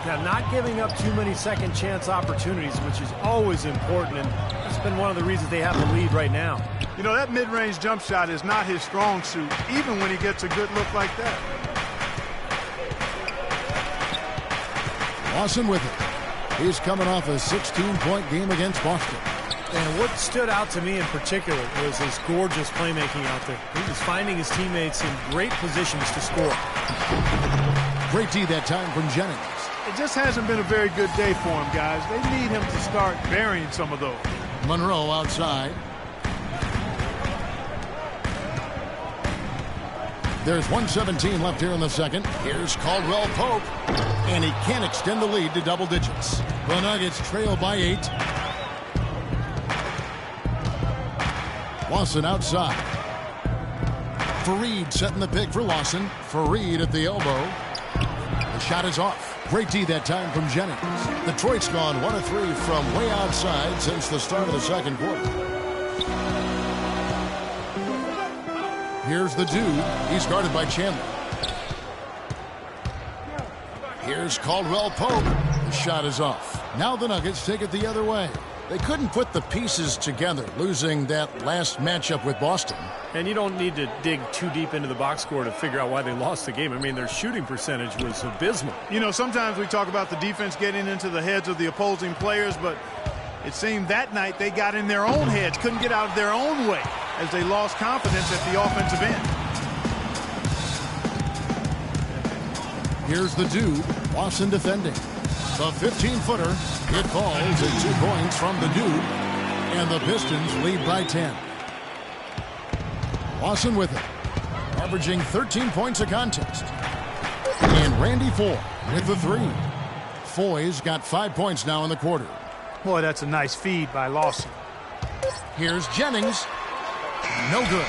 Speaker 3: Now, not giving up too many second chance opportunities, which is always important, and that's been one of the reasons they have the lead right now.
Speaker 2: You know, that mid-range jump shot is not his strong suit, even when he gets a good look like that.
Speaker 1: Lawson with it. He's coming off a 16-point game against Boston.
Speaker 3: And what stood out to me in particular was his gorgeous playmaking out there. He was finding his teammates in great positions to score.
Speaker 1: Great D that time from Jennings.
Speaker 2: It just hasn't been a very good day for him, guys. They need him to start burying some of those.
Speaker 1: Monroe outside. There's 1:17 left here in the second. Here's Caldwell Pope. And he can't extend the lead to double digits. The Nuggets trail by 8. Lawson outside. Faried setting the pick for Lawson. Faried at the elbow. The shot is off. Great D that time from Jennings. Detroit's gone 1 of 3 from way outside since the start of the second quarter. Here's the Dude. He's guarded by Chandler. Here's Caldwell Pope. The shot is off. Now the Nuggets take it the other way. They couldn't put the pieces together, losing that last matchup with Boston.
Speaker 3: And you don't need to dig too deep into the box score to figure out why they lost the game. I mean, their shooting percentage was abysmal.
Speaker 2: You know, sometimes we talk about the defense getting into the heads of the opposing players, but it seemed that night they got in their own heads, couldn't get out of their own way as they lost confidence at the offensive end.
Speaker 1: Here's the Dude. Lawson defending. The 15-footer. It falls at 2 points from the Dude. And the Pistons lead by 10. Lawson with it. Averaging 13 points a contest. And Randy Foy with the three. Foy's got 5 points now in the quarter.
Speaker 2: Boy, that's a nice feed by Lawson.
Speaker 1: Here's Jennings. No good.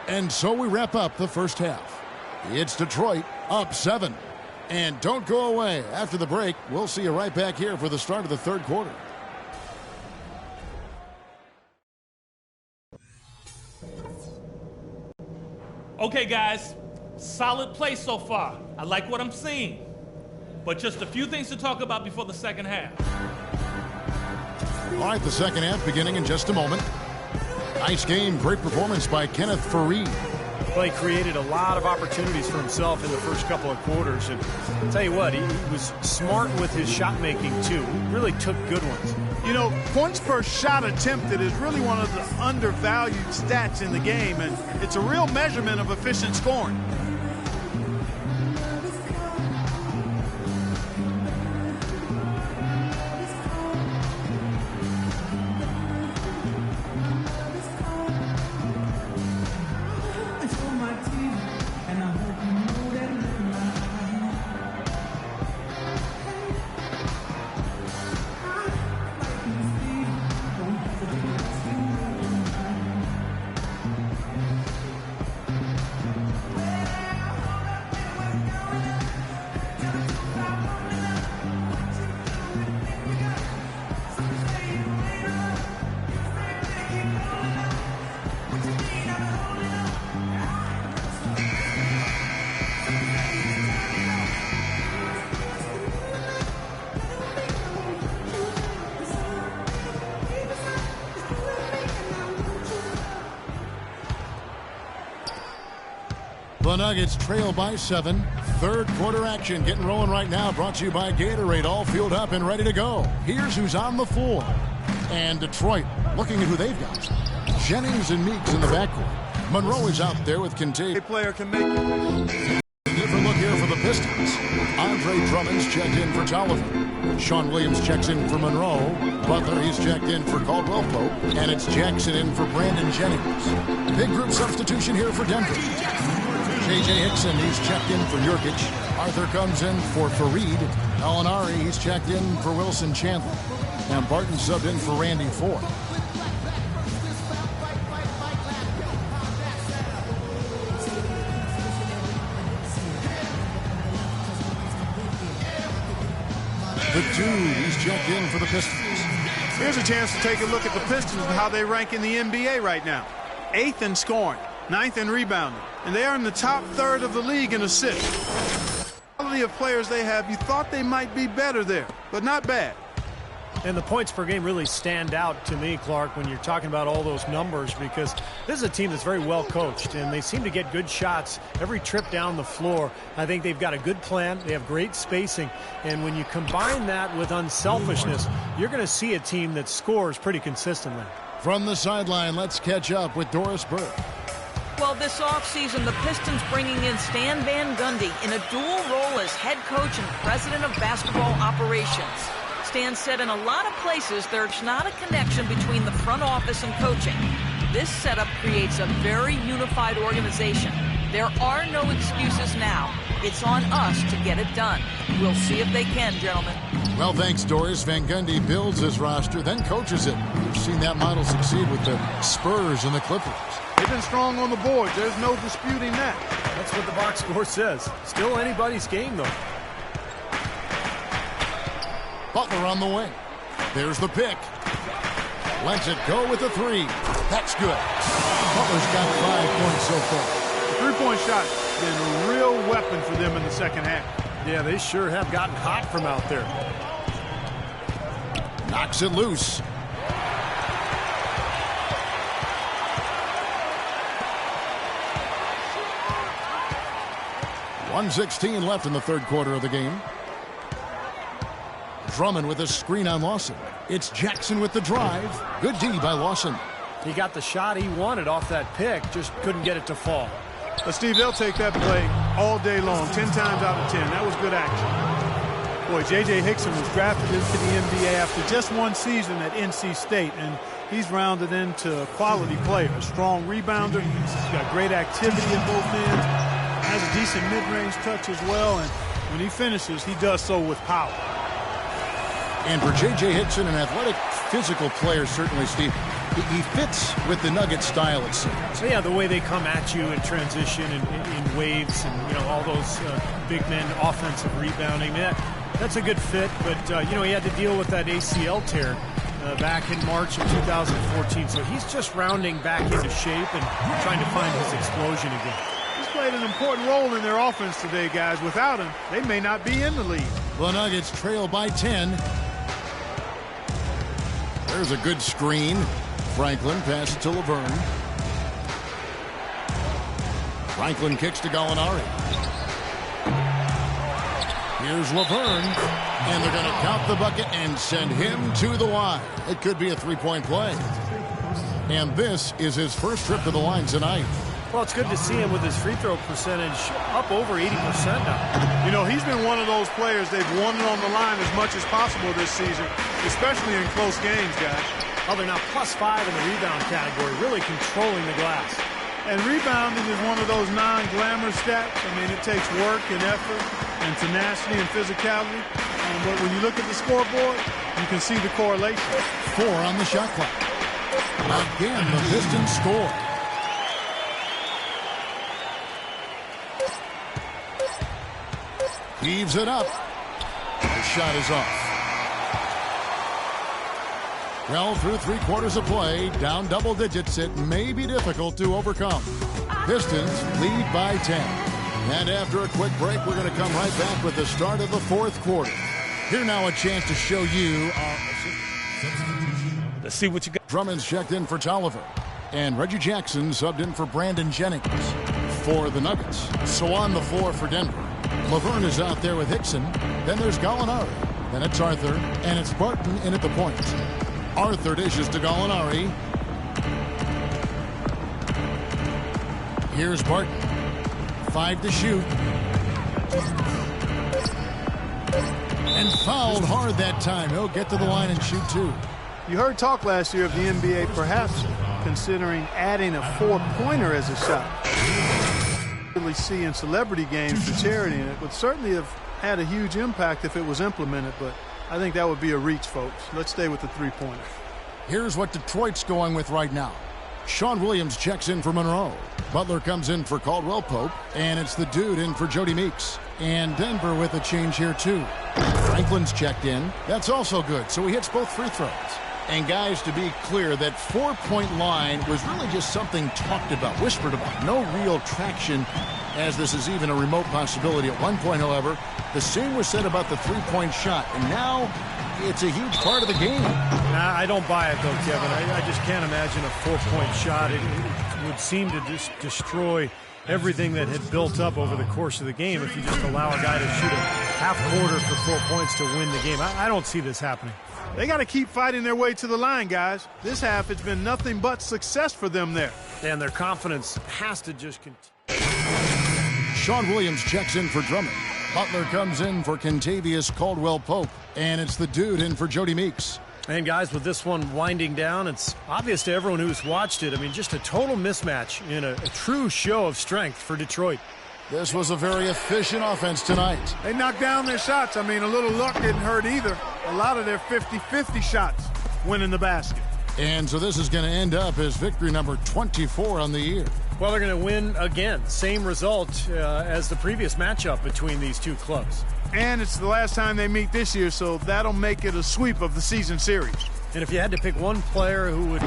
Speaker 1: And so we wrap up the first half. It's Detroit up 7. And don't go away. After the break, we'll see you right back here for the start of the third quarter.
Speaker 6: Okay, guys, solid play so far. I like what I'm seeing. But just a few things to talk about before the second half.
Speaker 1: All right, the second half beginning in just a moment. Nice game, great performance by Kenneth Fareed.
Speaker 3: Well, he created a lot of opportunities for himself in the first couple of quarters. And I'll tell you what, he was smart with his shot making, too. He really took good ones.
Speaker 2: You know, points per shot attempted is really one of the undervalued stats in the game, and it's a real measurement of efficient scoring.
Speaker 1: The Nuggets trail by 7. Third quarter action getting rolling right now. Brought to you by Gatorade. All fueled up and ready to go. Here's who's on the floor. And Detroit looking at who they've got. Jennings and Meeks in the backcourt. Monroe is out there with Kincaid.
Speaker 2: A player can make it.
Speaker 1: Different look here for the Pistons. Andre Drummond's checked in for Tolliver. Sean Williams checks in for Monroe. Butler, he's checked in for Caldwell Pope. And it's Jackson in for Brandon Jennings. Big group substitution here for Denver. J.J. Hickson, he's checked in for Jurkic. Arthur comes in for Fareed. Alinari, he's checked in for Wilson Chandler. And Barton subbed in for Randy Foy. The two, he's checked in for the Pistons.
Speaker 2: Here's a chance to take a look at the Pistons and how they rank in the NBA right now. 8th in scoring, 9th in rebounding, and they are in the top third of the league in assists. The quality of players they have, you thought they might be better there, but not bad.
Speaker 3: And the points per game really stand out to me, Clark, when you're talking about all those numbers, because this is a team that's very well coached, and they seem to get good shots every trip down the floor. I think they've got a good plan. They have great spacing. And when you combine that with unselfishness, you're going to see a team that scores pretty consistently.
Speaker 1: From the sideline, let's catch up with Doris Burke.
Speaker 5: Well, this offseason, the Pistons bringing in Stan Van Gundy in a dual role as head coach and president of basketball operations. Stan said in a lot of places there's not a connection between the front office and coaching. This setup creates a very unified organization. There are no excuses now. It's on us to get it done. We'll see if they can, gentlemen.
Speaker 1: Well, thanks, Doris. Van Gundy builds his roster, then coaches it. We've seen that model succeed with the Spurs and the Clippers.
Speaker 2: They've been strong on the board. There's no disputing that.
Speaker 3: That's what the box score says. Still anybody's game, though.
Speaker 1: Butler on the wing. There's the pick. Lets it go with the three. That's good. Butler's got 5 points so far.
Speaker 2: The three-point shot has been a real weapon for them in the second half.
Speaker 3: Yeah, they sure have gotten hot from out there.
Speaker 1: Knocks it loose. .116 left in the third quarter of the game. Drummond with a screen on Lawson. It's Jackson with the drive. Good D by Lawson.
Speaker 3: He got the shot he wanted off that pick, just couldn't get it to fall.
Speaker 2: But Steve, they'll take that play all day long, 10 times out of 10. That was good action. Boy, J.J. Hickson was drafted into the NBA after just one season at NC State, and he's rounded into a quality player. A strong rebounder. He's got great activity in both ends. Has a decent mid-range touch as well, and when he finishes, he does so with power.
Speaker 1: And for J.J. Hickson, an athletic, physical player, certainly, Steve, he fits with the Nugget style, it seems.
Speaker 3: So, yeah, the way they come at you in transition and in waves and, you know, all those big men offensive rebounding. That's a good fit, but, you know, he had to deal with that ACL tear back in March of 2014. So he's just rounding back into shape and trying to find his explosion again.
Speaker 2: He's played an important role in their offense today, guys. Without him, they may not be in the lead.
Speaker 1: The Nuggets trail by 10. There's a good screen. Franklin passes to Laverne. Franklin kicks to Gallinari. Here's Laverne, and they're going to count the bucket and send him to the line. It could be a three-point play. And this is his first trip to the line tonight.
Speaker 3: Well, it's good to see him with his free throw percentage up over 80% now.
Speaker 2: You know, he's been one of those players they've wanted on the line as much as possible this season, especially in close games, guys.
Speaker 3: Oh, they're now +5 in the rebound category, really controlling the glass.
Speaker 2: And rebounding is one of those non-glamour stats. I mean, it takes work and effort and tenacity and physicality. But when you look at the scoreboard, you can see the correlation.
Speaker 1: 4 on the shot clock. Again, the Pistons score. Heaves it up. The shot is off. Well, through 3 quarters of play, down double digits, it may be difficult to overcome. Pistons lead by 10. And after a quick break, we're going to come right back with the start of the 4th quarter. Here now a chance to show you.
Speaker 6: Let's see what you got.
Speaker 1: Drummond's checked in for Tolliver. And Reggie Jackson subbed in for Brandon Jennings for the Nuggets. So on the floor for Denver, Laverne is out there with Hickson. Then there's Gallinari. Then it's Arthur. And it's Barton in at the point. Arthur dishes to Gallinari. Here's Barton. 5 to shoot. And fouled hard that time. He'll get to the line and shoot 2.
Speaker 2: You heard talk last year of the NBA perhaps considering adding a 4-pointer as a shot. Really see in celebrity games the charity in it would certainly have had a huge impact if it was implemented, but I think that would be a reach, folks. Let's stay with the 3-pointer.
Speaker 1: Here's what Detroit's going with right now. Sean Williams checks in for Monroe. Butler comes in for Caldwell Pope, and it's the dude in for Jody Meeks. And Denver with a change here, too. Franklin's checked in. That's also good, so he hits both free throws. And, guys, to be clear, that 4-point line was really just something talked about, whispered about. No real traction, as this is even a remote possibility. At one point, however, the same was said about the 3-point shot. And now it's a huge part of the game.
Speaker 3: Nah, I don't buy it, though, Kevin. I just can't imagine a 4-point shot. It would seem to just destroy everything that had built up over the course of the game if you just allow a guy to shoot a half quarter for 4 points to win the game. I don't see this happening.
Speaker 2: They got to keep fighting their way to the line, guys. This half, it's been nothing but success for them there.
Speaker 3: And their confidence has to just continue.
Speaker 1: Sean Williams checks in for Drummond. Butler comes in for Kentavious Caldwell-Pope. And it's the dude in for Jody Meeks.
Speaker 3: And, guys, with this one winding down, it's obvious to everyone who's watched it. I mean, just a total mismatch in a true show of strength for Detroit.
Speaker 1: This was a very efficient offense tonight.
Speaker 2: They knocked down their shots. I mean, a little luck didn't hurt either. A lot of their 50-50 shots went in the basket.
Speaker 1: And so this is going to end up as victory number 24 on the year.
Speaker 3: Well, they're going to win again. Same result as the previous matchup between these two clubs.
Speaker 2: And it's the last time they meet this year, so that'll make it a sweep of the season series.
Speaker 3: And if you had to pick one player who would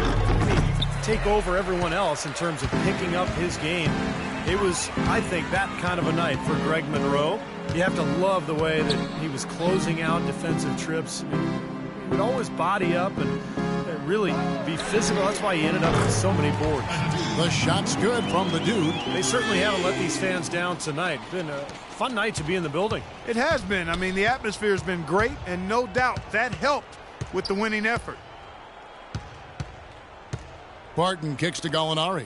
Speaker 3: take over everyone else in terms of picking up his game, it was, I think, that kind of a night for Greg Monroe. You have to love the way that he was closing out defensive trips. He would always body up and really be physical. That's why he ended up with so many boards.
Speaker 1: The shot's good from the dude.
Speaker 3: They certainly haven't let these fans down tonight. It's been a fun night to be in the building.
Speaker 2: It has been. I mean, the atmosphere has been great, and no doubt that helped with the winning effort.
Speaker 1: Barton kicks to Gallinari.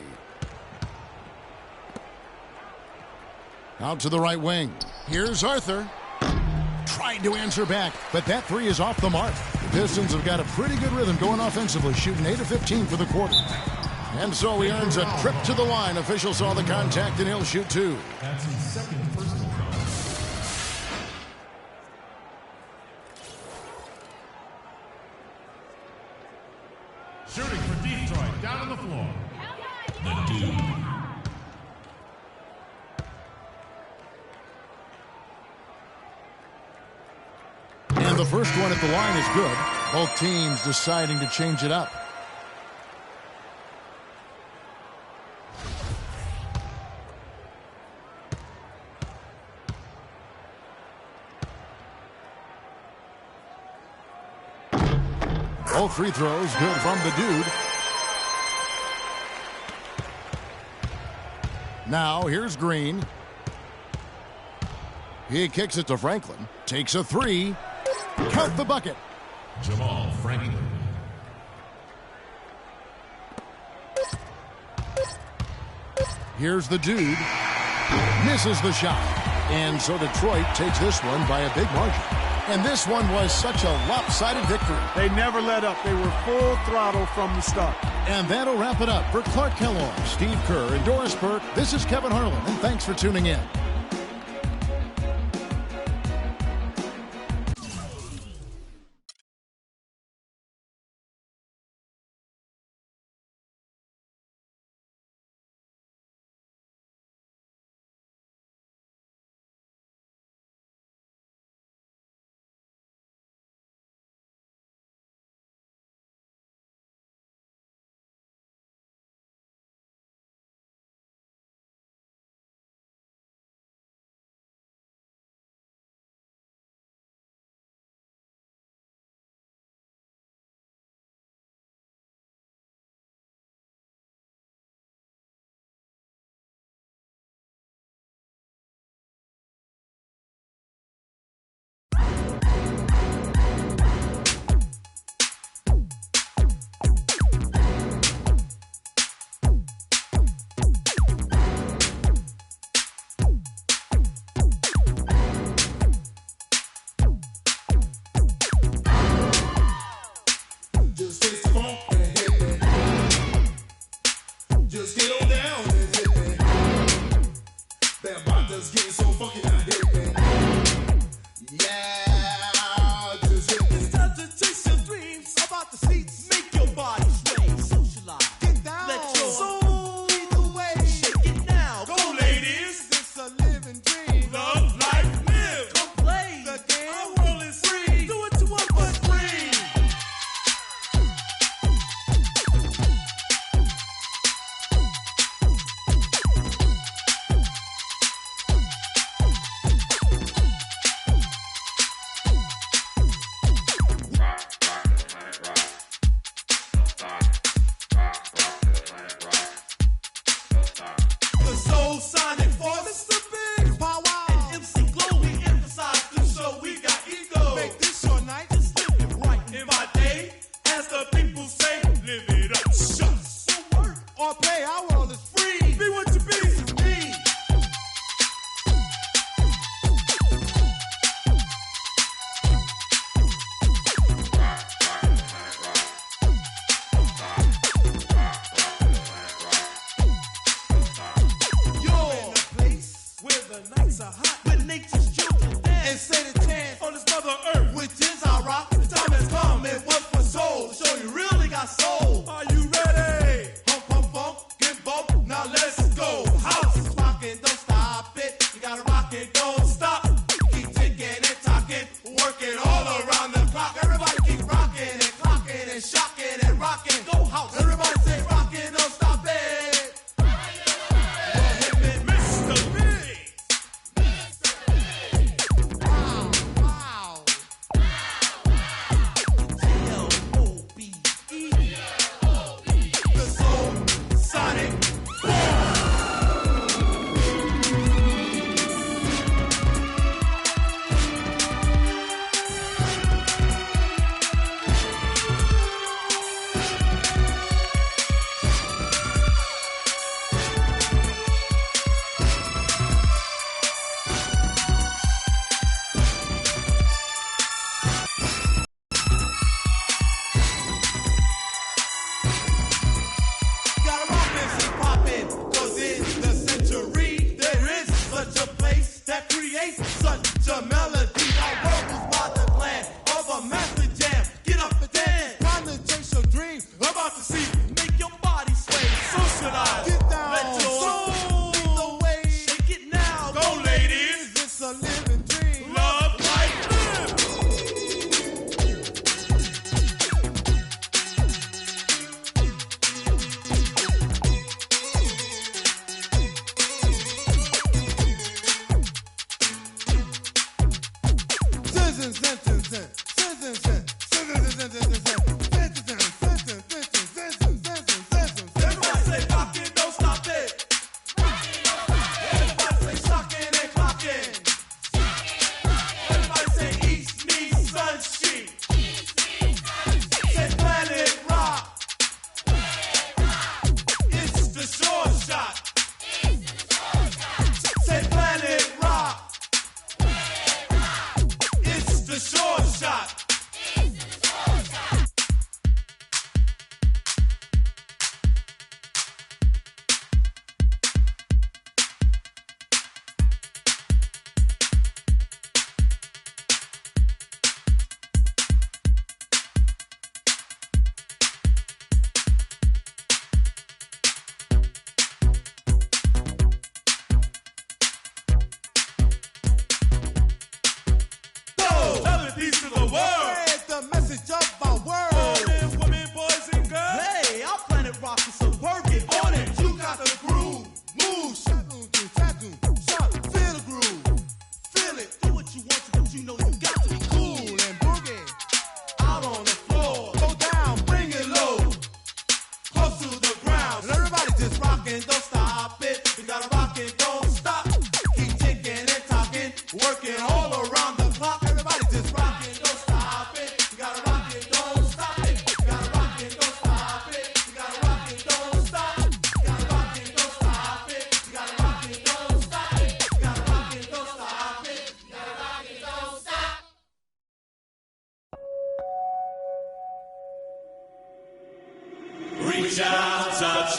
Speaker 1: Out to the right wing. Here's Arthur. tried to answer back, but that three is off the mark. The Pistons have got a pretty good rhythm going offensively, shooting 8 of 15 for the quarter. And so he earns a trip to the line. Official saw the contact, and he'll shoot 2.
Speaker 16: That's his second personal foul. Shooting for Detroit, down on the floor. The Dude.
Speaker 1: And the first one at the line is good. Both teams deciding to change it up. Both free throws good from the Dude. Now here's Green. He kicks it to Franklin. Takes a 3. Count the bucket.
Speaker 16: Jamal Franklin.
Speaker 1: Here's the Dude. Misses the shot. And so Detroit takes this one by a big margin. And this one was such a lopsided victory.
Speaker 2: They never let up. They were full throttle from the start.
Speaker 1: And that'll wrap it up for Clark Kellogg, Steve Kerr, and Doris Burke. This is Kevin Harlan, and thanks for tuning in.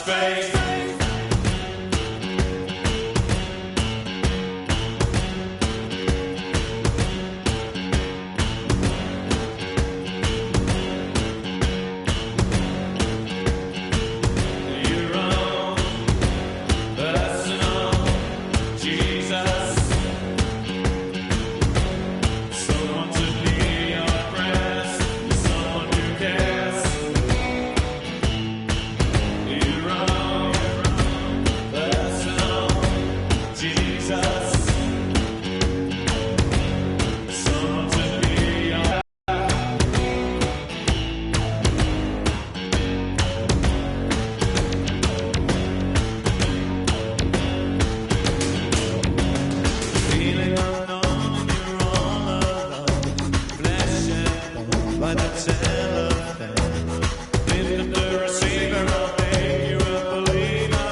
Speaker 17: faith. Your own personal Jesus. Someone to hear your prayers. Someone who cares. Your own personal Jesus. Someone to hear your feeling unknown, you're all alone. Flesh and bone by the telephone. Lift up the receiver, I'll make you a believer.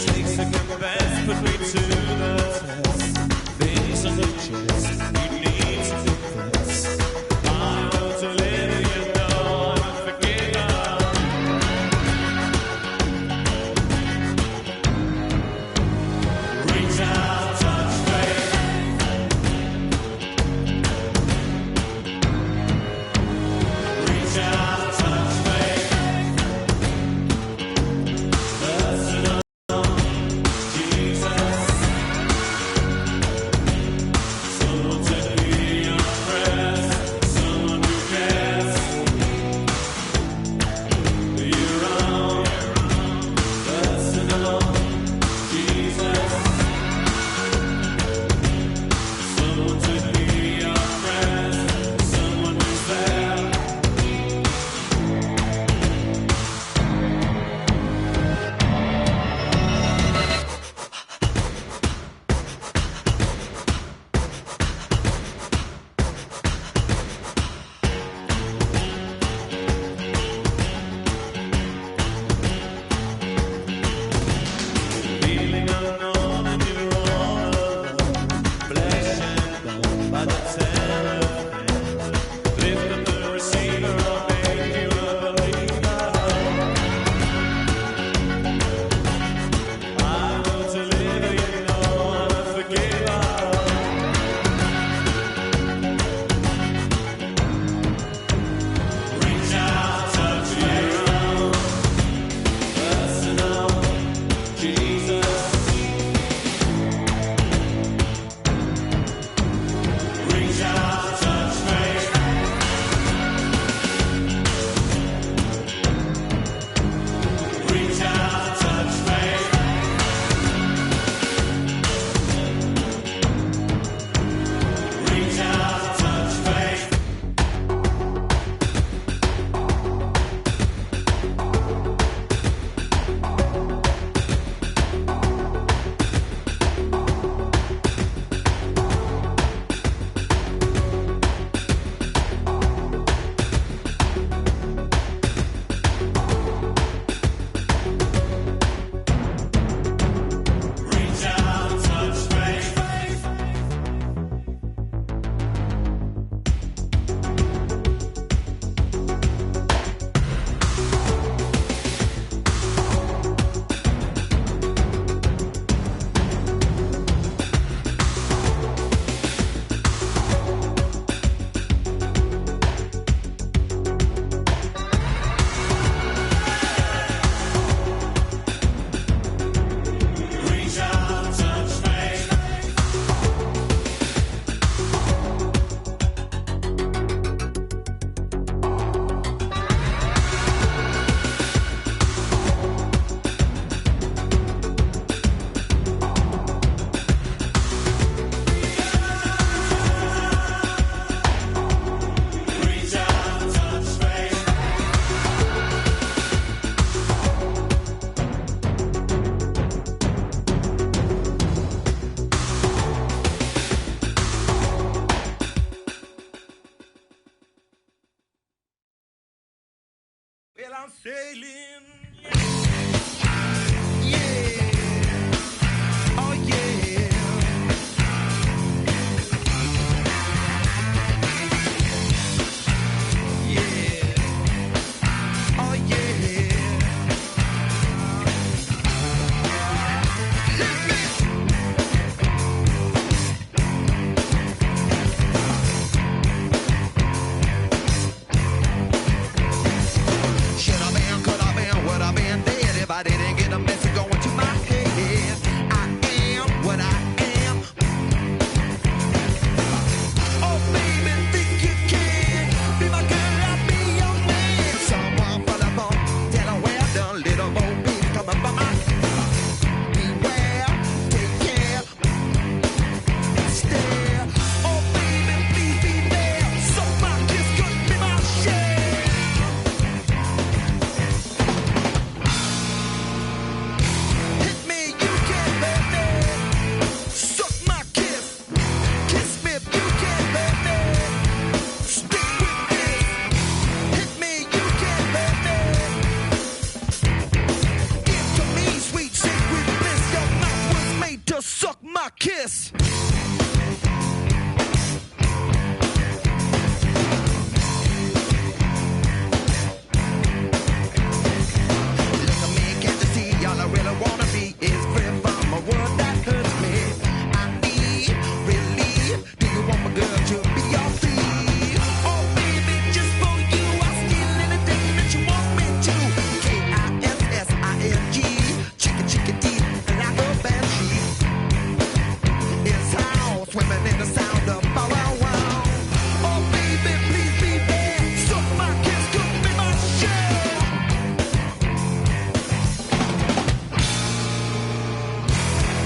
Speaker 17: Take second best, put me to the test. Things on the chest, you need to confess. I want to live, you know I'm forgiven. Reach out, touch faith. Reach out, touch faith. Personal Jesus. I didn't get a message going to my head. I am what I am. Oh, baby, think you can be my girl, I'll be your man. Someone from the phone, tell her where the little old baby coming from my. Beware, take care, stare. Oh, baby, please be there. So my kiss could be my share. Hit me, you can, baby. Suck my kiss. Kiss me if you can, baby. Stick with this. Hit me, you can, baby. Give to me, sweet sacred bliss. Your mouth was made to suck my kiss. Look at me, can't you see? All I really wanna be is free from a world that hurts me. I need relief. Do you want my girl to be your thief? Oh, baby, just for you, I'll steal anything that you want me to. Kissing, chicken, chicken teeth, like a banshee. It's how swimming in the sound of bow wow wow. Oh, baby, please be there. Suck my kiss, could be my share.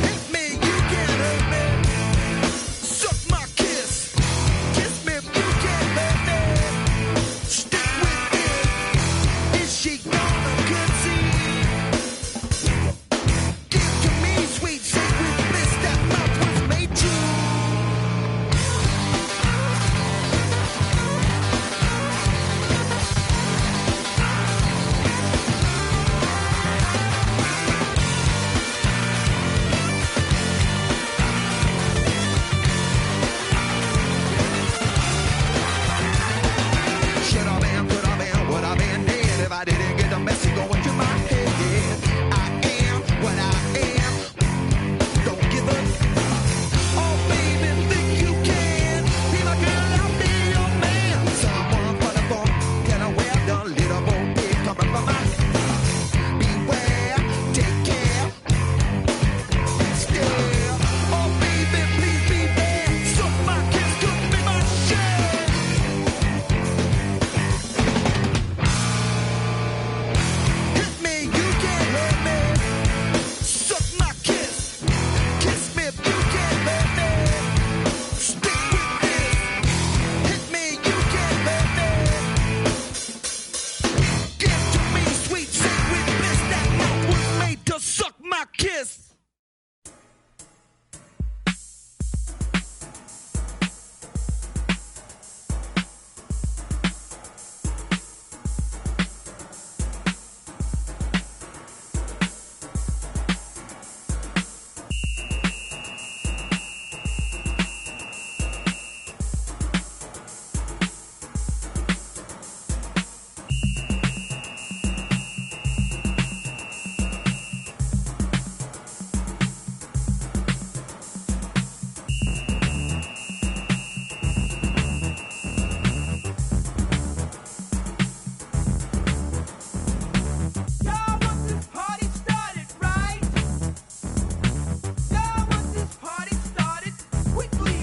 Speaker 17: Hit me, you can hurt me. Suck my kiss. Kiss me if you can, baby. Stick with it. Is she gonna concede? Give to me, sweet sacred bliss. That mouth was made to. Should I been, could I been, would I been dead if I didn't get the message going to my head? I am what I am. Don't give up. Oh, baby, think you can be my girl, I'll be your man. Someone for the phone, tell her where the little boy pig coming from my. Beware, take care, stare. Oh, baby, please be there. Suck my kiss, could be my share. Hit me, you can hurt me. Suck my kiss. Kiss me if you can, baby. Stick with this. Hit me, you can, baby. Give to me, sweet sacred bliss. That mouth was made to suck my kiss. Y'all want this party started, right? Y'all want this party started quickly,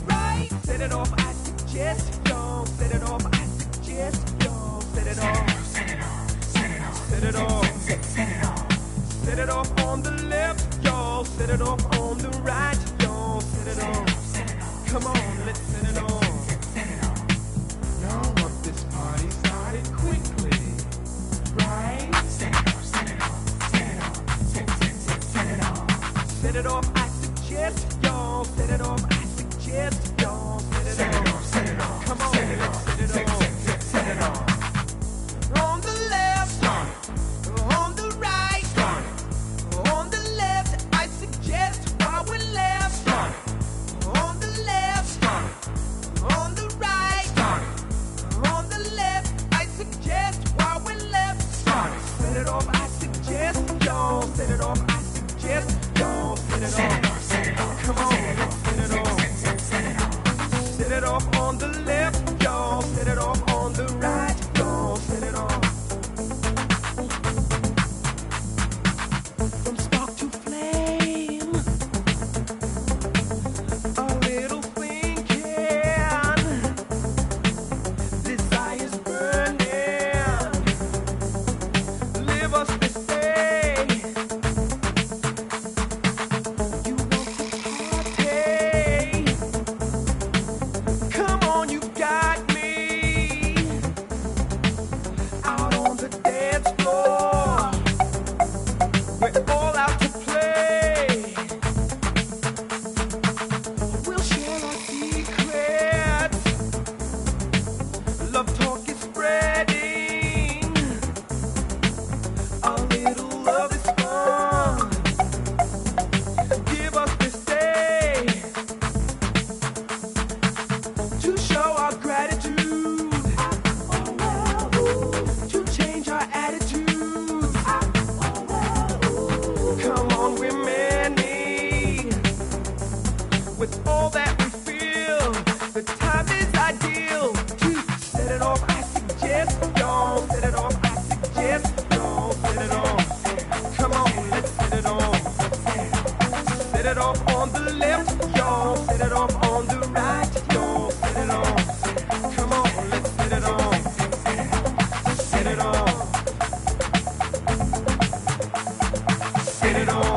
Speaker 17: right? Set it off, I suggest, y'all. Set it off, I suggest, y'all. Set it off. Set it off. Set it off. Set it off. Set it off on the left, y'all. Set it off on the right, y'all. Set it off. Come on, let's set it off. Y'all want this party started quickly, right? Set it off. Set it off. Set it off. Set it off. Set it off, I suggest, y'all. Set it off, I suggest, y'all. Set it off. Set it off. Come on, let's set it off. Set it off. On the left, on the right, on the left, I suggest while we're left. On the left, on the right, on the left, I suggest while we're left. Set it off, I suggest, y'all. Set it off, I suggest, y'all. Set it off. Set it off. Come on, let's set it off. Set it off on the left, y'all. Set it off
Speaker 18: Get it on.